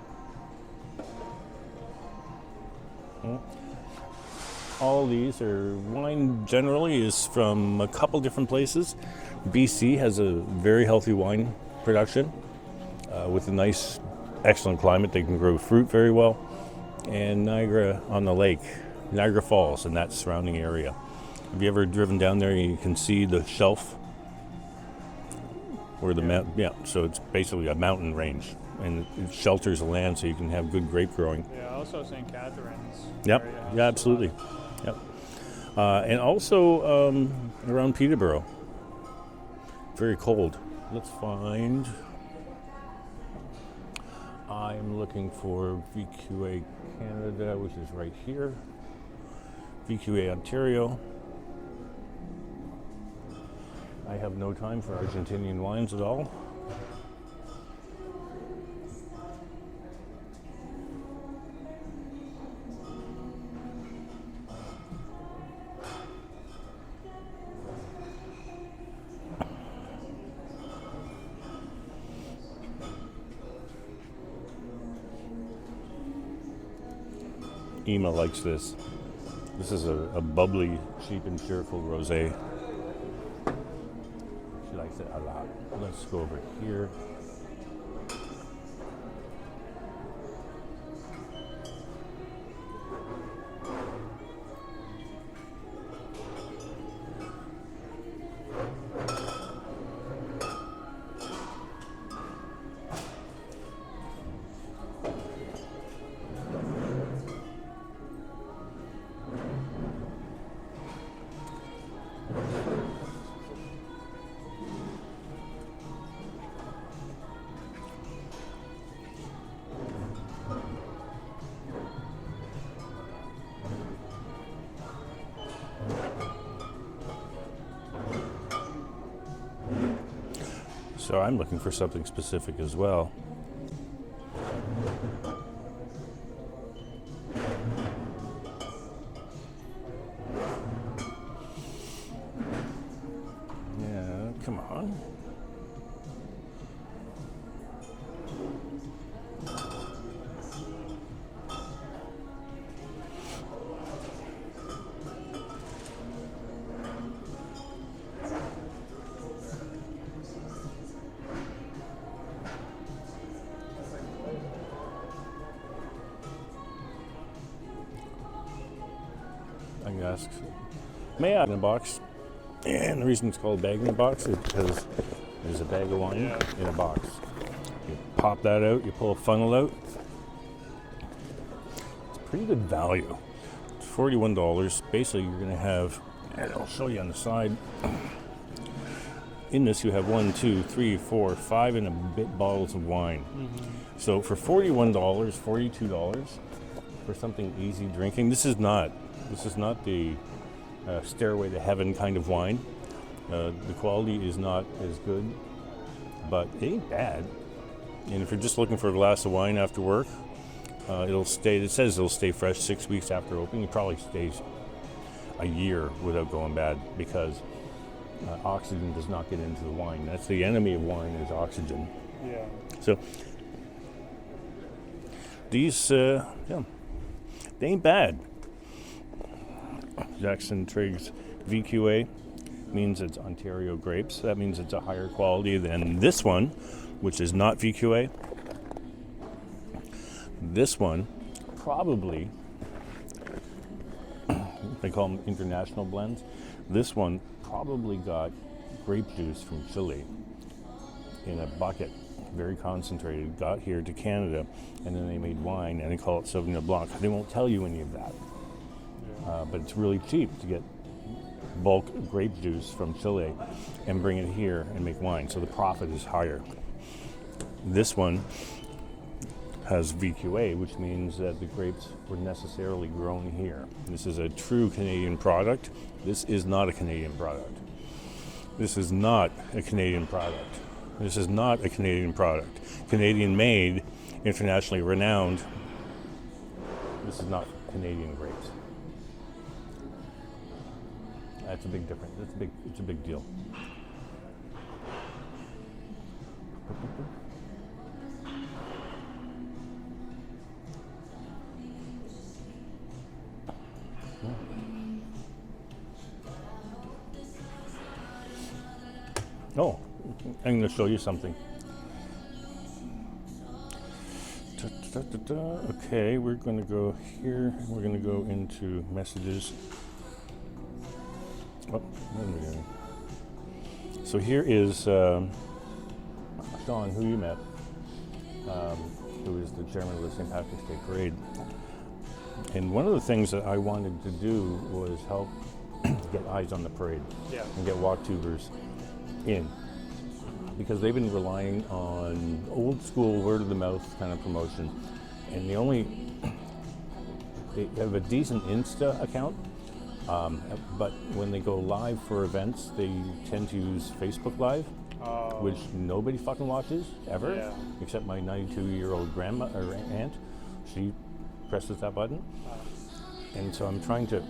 All these are wine generally is from a couple different places. BC has a very healthy wine production with a nice, excellent climate. They can grow fruit very well. And Niagara on the lake, Niagara Falls and that surrounding area. Have you ever driven down there and you can see the shelf? Where the so it's basically a mountain range and it shelters the land so you can have good grape growing. Yeah, also St. Catharines. Yep, yeah, absolutely. Yep. And also around Peterborough. Very cold. Let's find, I'm looking for VQA Canada, which is right here. VQA Ontario. I have no time for Argentinian wines at all. Ema likes this. This is a bubbly, cheap and cheerful rosé. She likes it a lot. Let's go over here. So I'm looking for something specific as well. Yeah, come on. Asks, may I have in a box? And the reason it's called bag in a box is because there's a bag of wine in a box. You pop that out, you pull a funnel out. It's pretty good value. It's $41. Basically, you're going to have, and I'll show you on the side. In this, you have 1, 2, 3, 4, 5 and a bit bottles of wine. So for $41, $42 for something easy drinking, this is not the Stairway to Heaven kind of wine. The quality is not as good, but it ain't bad. And if you're just looking for a glass of wine after work, it says it'll stay fresh 6 weeks after opening. It probably stays a year without going bad because oxygen does not get into the wine. That's the enemy of wine is oxygen. Yeah. So these, they ain't bad. Jackson Triggs VQA means it's Ontario grapes. That means it's a higher quality than this one, which is not VQA. This one probably, they call them international blends. This one probably got grape juice from Chile in a bucket, very concentrated, got here to Canada, and then they made wine, and they call it Sauvignon Blanc. They won't tell you any of that, but it's really cheap to get bulk grape juice from Chile and bring it here and make wine, so the profit is higher. This one has VQA, which means that the grapes were necessarily grown here. This is a true Canadian product. This is not a Canadian product. This is not a Canadian product. This is not a Canadian product. Canadian made, internationally renowned. This is not Canadian grapes. That's a big difference. It's a big deal. Oh, I'm going to show you something. Okay, we're going to go here. We're going to go into messages. Oh, what am I doing? So here is Sean, who you met, who is the chairman of the St. Patrick's Day Parade. And one of the things that I wanted to do was help get eyes on the parade and get walktubers in, because they've been relying on old school word of the mouth kind of promotion, and they have a decent Insta account, but when they go live for events, they tend to use Facebook Live, which nobody fucking watches ever, except my 92-year-old grandma or aunt. She presses that button, and so I'm trying to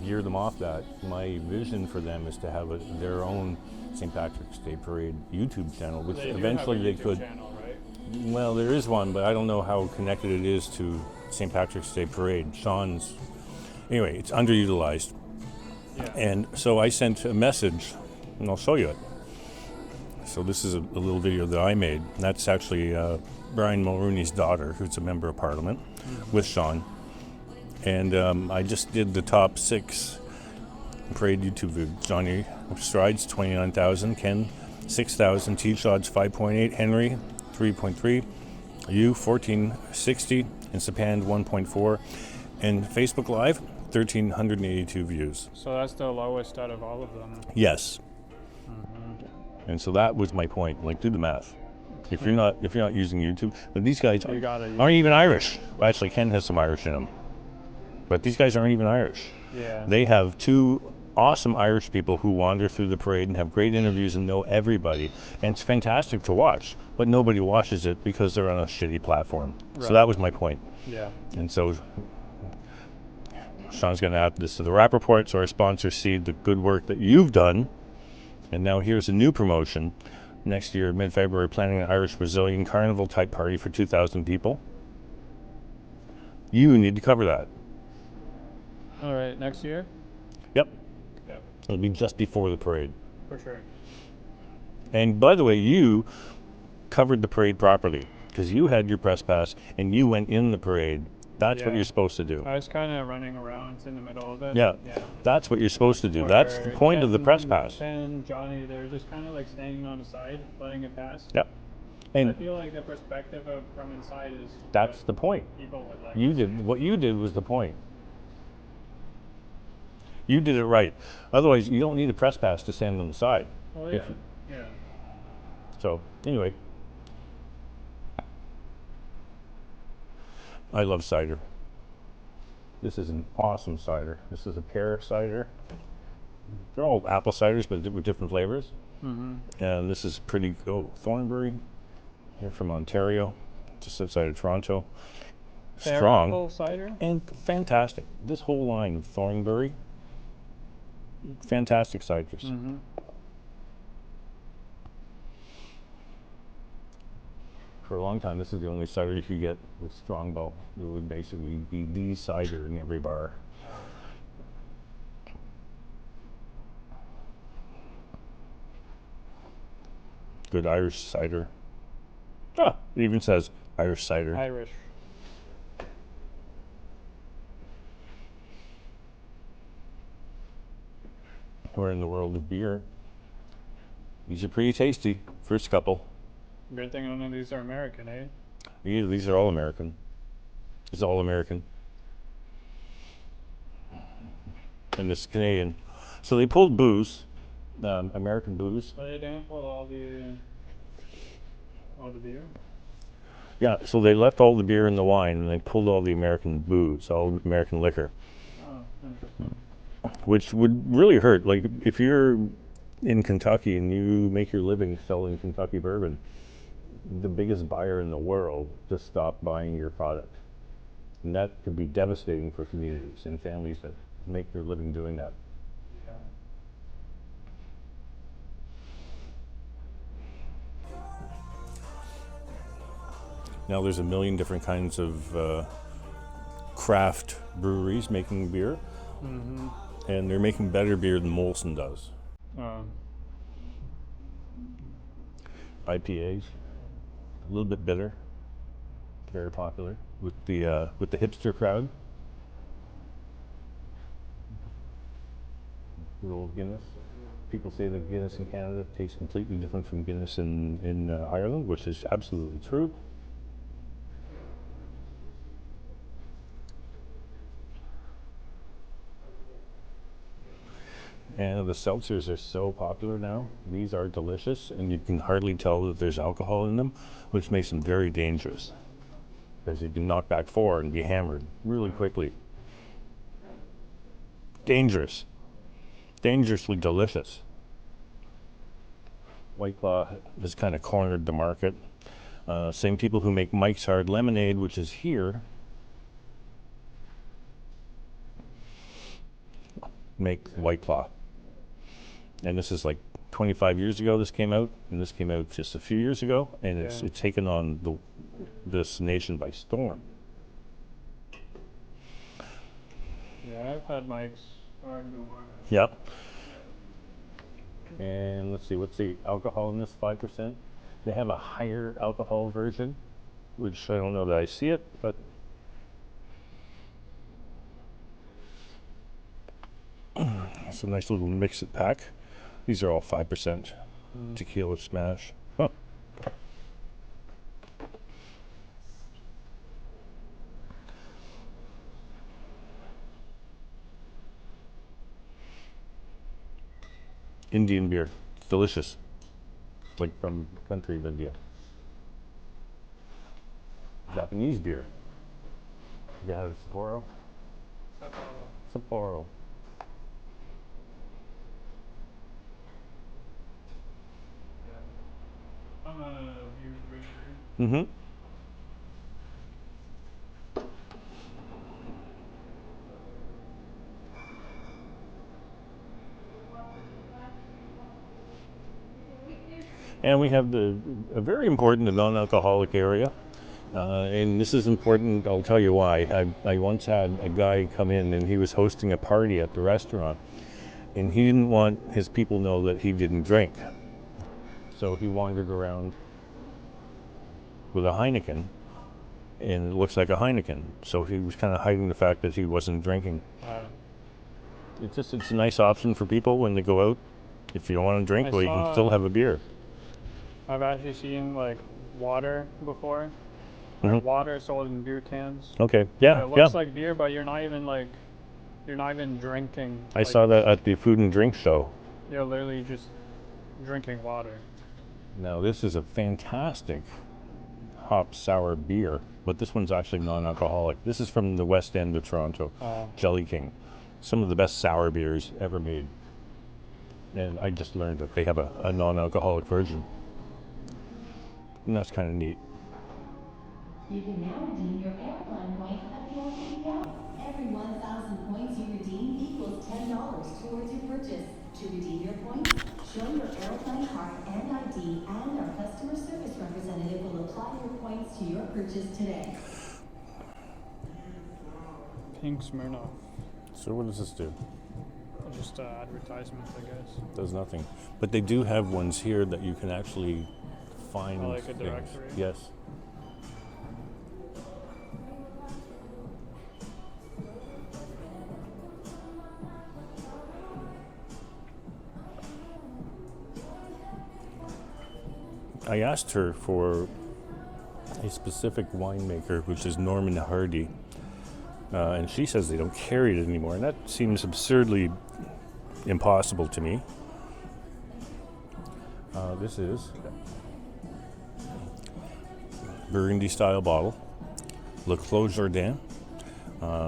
gear them off that. My vision for them is to have their own St. Patrick's Day Parade YouTube channel, which eventually they could. Channel, right? Well, there is one, but I don't know how connected it is to St. Patrick's Day Parade. Sean's, anyway, it's underutilized. Yeah. And so I sent a message, and I'll show you it. So this is a little video that I made. That's actually Brian Mulrooney's daughter, who's a member of Parliament, with Sean. And I just did the top 6 parade YouTube videos. Johnny Strides 29,000, Ken 6,000, T-Shots 5.8, Henry 3.3, you 1460, and Sapand 1.4, and Facebook Live 1,382 views. So that's the lowest out of all of them. Yes. And so that was my point. Like, do the math. If you're not using YouTube, but these guys aren't even Irish. Well, actually, Ken has some Irish in him, but these guys aren't even Irish. Yeah. They have 2 awesome Irish people who wander through the parade and have great interviews and know everybody, and it's fantastic to watch, but nobody watches it because they're on a shitty platform. Right. So that was my point. Yeah. And so Sean's going to add this to the rap report so our sponsors see the good work that you've done. And now here's a new promotion. Next year, mid-February, planning an Irish Brazilian carnival type party for 2,000 people. You need to cover that. All right, next year? Yep. It'll be just before the parade. For sure. And by the way, you covered the parade properly, because you had your press pass and you went in the parade. That's what you're supposed to do. I was kind of running around in the middle of it. Yeah. That's what you're supposed to do. That's the point of the press pass. And Johnny, they're just kind of like standing on the side, letting it pass. Yep. And I feel like the perspective from inside is. That's the point. People would like. What you did was the point. You did it right. Otherwise, you don't need a press pass to stand on the side. Well, yeah. Yeah. So, anyway. I love cider. This is an awesome cider. This is a pear cider. They're all apple ciders, but with different flavors. And this is pretty Thornbury, here from Ontario, just outside of Toronto. Strong. Apple cider? And fantastic. This whole line of Thornbury, fantastic ciders. For a long time, this is the only cider you could get with Strongbow. It would basically be the cider in every bar. Good Irish cider. Ah, it even says Irish cider. Irish. We're in the world of beer. These are pretty tasty. First couple. Good thing none of these are American, eh? These are all American. It's all American. And this is Canadian. So they pulled booze, American booze. But they didn't pull all the beer. Yeah, so they left all the beer and the wine, and they pulled all the American booze, all American liquor, Oh, interesting. which would really hurt. Like if you're in Kentucky and you make your living selling Kentucky bourbon, the biggest buyer in the world just stopped buying your product, and that could be devastating for communities and families that make their living doing that. Yeah. Now there's a million different kinds of craft breweries making beer, Mm-hmm. and they're making better beer than Molson does. IPAs, a little bit bitter, very popular with the hipster crowd. Good old Guinness. People say that Guinness in Canada tastes completely different from Guinness in Ireland, which is absolutely true. And the seltzers are so popular now. These are delicious, and you can hardly tell that there's alcohol in them, which makes them very dangerous, because you can knock back 4 and be hammered really quickly. Dangerous. Dangerously delicious. White Claw has kind of cornered the market. Same people who make Mike's Hard Lemonade, which is here, make White Claw. And this is like 25 years ago this came out, and this came out just a few years ago, and it's taken on this nation by storm. Yeah, I've had Mike's Hard before. Yep. And let's see, what's the alcohol in this? 5%. They have a higher alcohol version, which I don't know that I see it, but it's a nice little mix-it pack. These are all 5% tequila smash. Huh. Indian beer. It's delicious. Like from the country of India. Japanese beer. Yeah, Sapporo. Sapporo. I'm a beer drinker. Mm-hmm. And we have a very important non-alcoholic area. And this is important, I'll tell you why. I once had a guy come in and he was hosting a party at the restaurant, and he didn't want his people know that he didn't drink. So he wandered around with a Heineken, and it looks like a Heineken. So he was kind of hiding the fact that he wasn't drinking. It's a nice option for people when they go out. If you don't want to drink, well, you can still have a beer. I've actually seen like water before. Mhm. Like water sold in beer cans. Okay, yeah, It looks like beer, but you're not even drinking. I saw that at the food and drink show. You're literally just drinking water. Now this is a fantastic hop sour beer, but this one's actually non-alcoholic. This is from the West End of Toronto, Jelly King. Some of the best sour beers ever made. And I just learned that they have a non-alcoholic version. And that's kind of neat. You can now redeem your airplane points at the LCBO. Every 1,000 points you redeem equals $10 towards your purchase. To redeem your points, show your airplane card and ID, and our customer service representative will apply your points to your purchase today. Pink Smirnoff. So what does this do? Just advertisements, I guess. Does nothing. But they do have ones here that you can actually find like a things. directory? Yes. I asked her for a specific winemaker, which is Norman Hardy, and she says they don't carry it anymore, and that seems absurdly impossible to me. This is Burgundy style bottle, Le Clos Jourdain,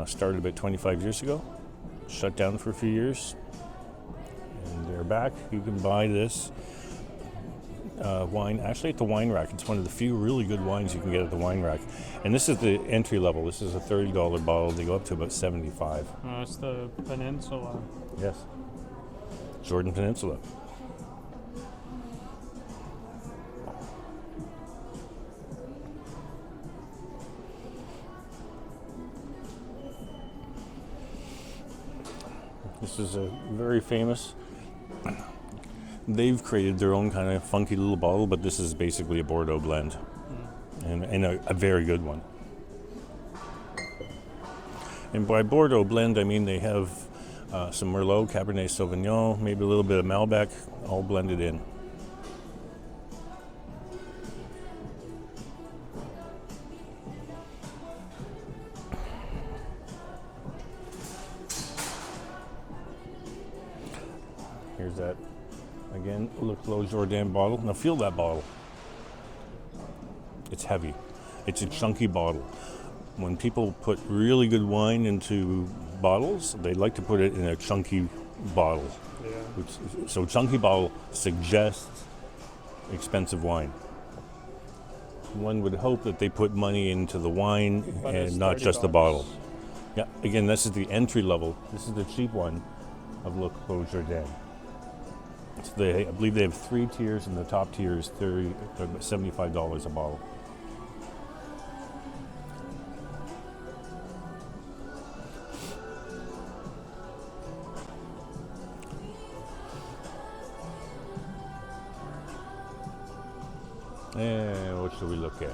started about 25 years ago, shut down for a few years, and they're back. You can buy this wine actually at the wine rack. It's one of the few really good wines you can get at the wine rack, and this is the entry level. This is a $30 bottle. They go up to about $75. It's the Peninsula. Yes, Jordan Peninsula. This is a very famous. They've created their own kind of funky little bottle, but this is basically a Bordeaux blend, and a very good one. And by Bordeaux blend, I mean they have some Merlot, Cabernet Sauvignon, maybe a little bit of Malbec, all blended in. Here's that, again, Le Clos Jourdain bottle. Now feel that bottle. It's heavy. It's a chunky bottle. When people put really good wine into bottles, they like to put it in a chunky bottle. Yeah. So chunky bottle suggests expensive wine. One would hope that they put money into the wine But it's and not just the $30. bottle. Yeah, again, this is the entry level. This is the cheap one of Le Clos Jourdain. So I believe they have 3 tiers, and the top tier is $75 a bottle. And what should we look at?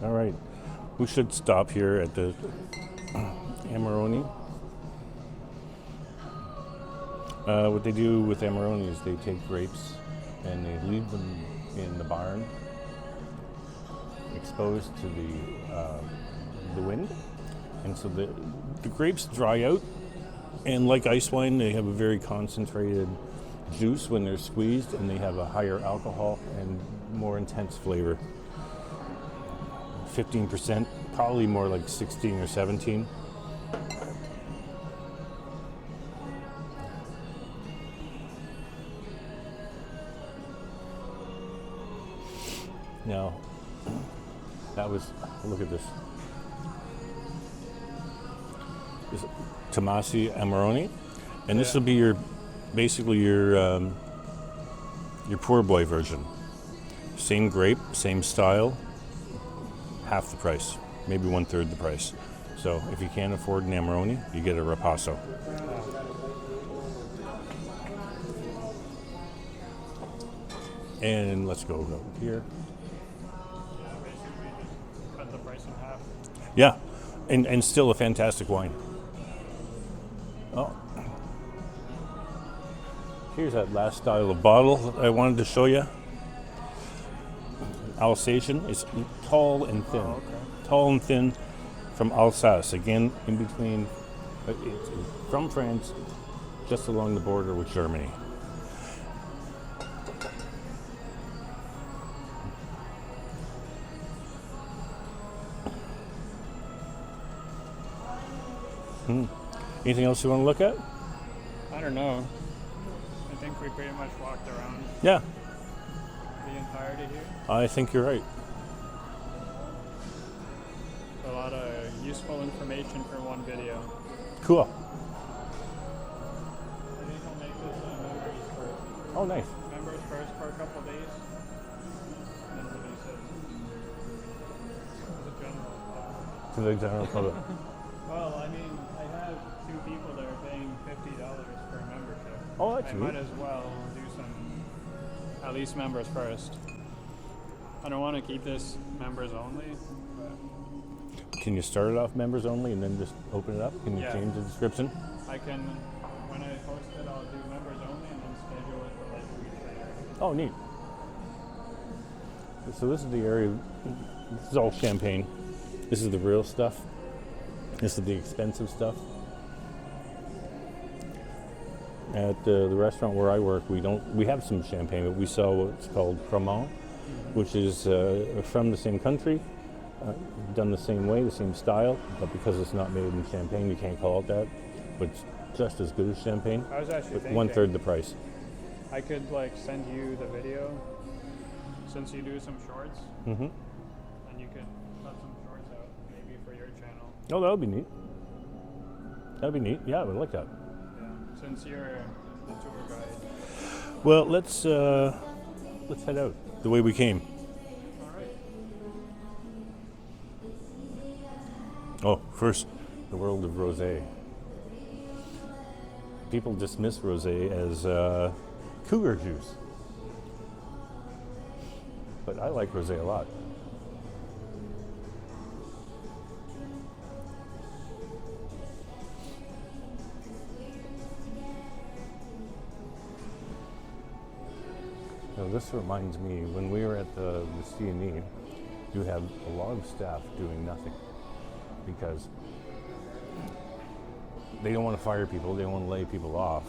All right, we should stop here at the Amarone. What they do with Amarone is they take grapes and they leave them in the barn, exposed to the wind, and so the grapes dry out. And like ice wine, they have a very concentrated juice when they're squeezed, and they have a higher alcohol and more intense flavor. 15%, probably more like 16 or 17. Now, look at this. This Tomasi Amarone, and this will be basically your poor boy version. Same grape, same style, half the price, maybe 1/3 the price. So if you can't afford an Amarone, you get a Rapasso. And let's go over here. Cut the price in half. Yeah, and still a fantastic wine. Oh, here's that last style of bottle that I wanted to show you. Alsatian. It's tall and thin. Oh, okay. Tall and thin from Alsace. Again, in between, it's from France, just along the border with Germany. Anything else you want to look at? I don't know. I think we pretty much walked around Yeah, the entirety here. I think you're right. A lot of useful information for one video. Cool. I think I'll make this members first. Oh, nice. Members first part couple days. And then release it to the general public. To the general public. Well, I mean, I have 2 people that are paying $50 for a membership. Oh, that's I neat. might as well do some, at least members first. I don't want to keep this members only, but Can you start it off members only and then just open it up? Can you Yeah. change the description? I can, when I post it, I'll do members only and then schedule it for like a week later. Oh, neat. So this is the area, this is all champagne. This is the real stuff. This is the expensive stuff. At the restaurant where I work, we have some champagne, but we sell what's called Cremant, which is from the same country, done the same way, the same style, but because it's not made in Champagne, we can't call it that. But it's just as good as champagne, I was actually but thinking 1/3 the price. I could like send you the video since you do some shorts, Mm-hmm. and you could put some shorts out maybe for your channel. Oh, that would be neat. That'd be neat. Yeah, I would like that. Yeah, since you're the tour guide. Well, let's head out the way we came. All right. Oh, first, the world of rosé. People dismiss rosé as cougar juice, but I like rosé a lot. Now, this reminds me, when we were at the C&E, you have a lot of staff doing nothing because they don't want to fire people, they don't want to lay people off.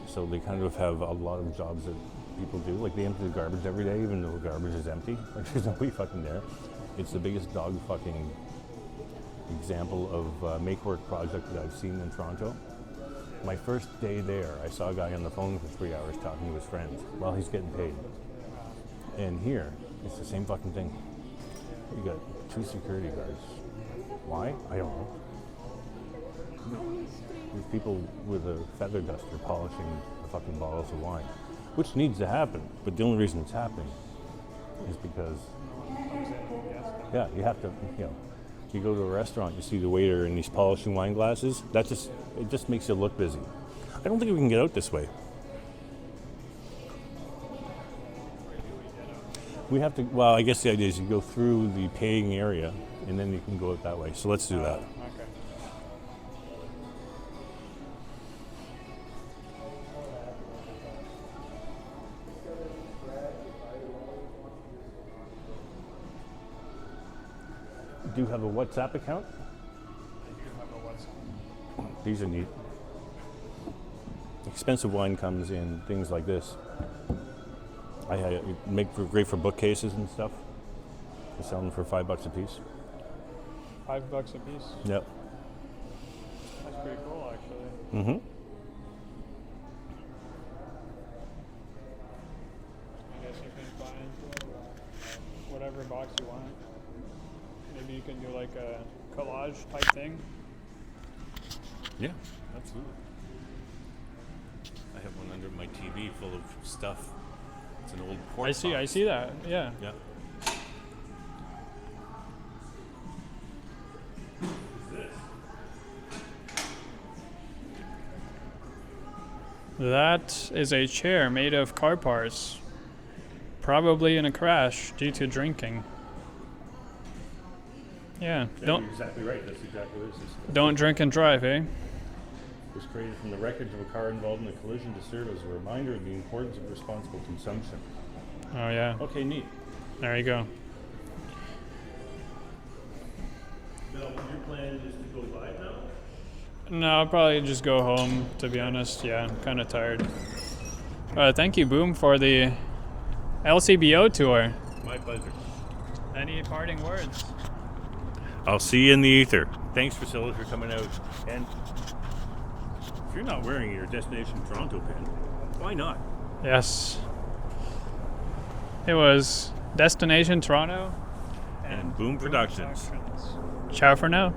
So they kind of have a lot of jobs that people do. Like they empty the garbage every day, even though the garbage is empty. Like there's nobody fucking there. It's the biggest dog fucking example of make work project that I've seen in Toronto. My first day there, I saw a guy on the phone for 3 hours talking to his friends while he's getting paid. And here, it's the same fucking thing. You got 2 security guards. Why? I don't know. There's people with a feather duster polishing the fucking bottles of wine, which needs to happen. But the only reason it's happening is because, yeah, you have to, you go to a restaurant, you see the waiter and he's polishing wine glasses. It just makes you look busy. I don't think we can get out this way. We have to, well, I guess the idea is you go through the paying area and then you can go out that way. So let's do that. Okay. Do you have a WhatsApp account? I do have a WhatsApp. These are neat. Expensive wine comes in things like this. It make great for bookcases and stuff. I sell them for $5 a piece. $5 a piece. Yep. That's pretty cool, actually. Mm-hmm. I guess you can find whatever box you want. Maybe you can do like a collage type thing. Yeah, absolutely. I have one under my TV full of stuff. It's an old quart I see box. that. Yeah. Yeah. That is a chair made of car parts, probably in a crash due to drinking. Yeah, You're exactly right. That's exactly what this is. don't drink and drive, eh? It was created from the wreckage of a car involved in a collision to serve as a reminder of the importance of responsible consumption. Oh yeah, Okay, neat. there you go. Bill, your plan is to go live now? No, I'll probably just go home, to be honest. Yeah, I'm kind of tired. Thank you, Boom, for the LCBO tour. My pleasure. Any parting words? I'll see you in the ether. Thanks, Priscilla, for coming out. And if you're not wearing your Destination Toronto pin, why not? Yes. It was Destination Toronto And Boom Productions. Ciao for now.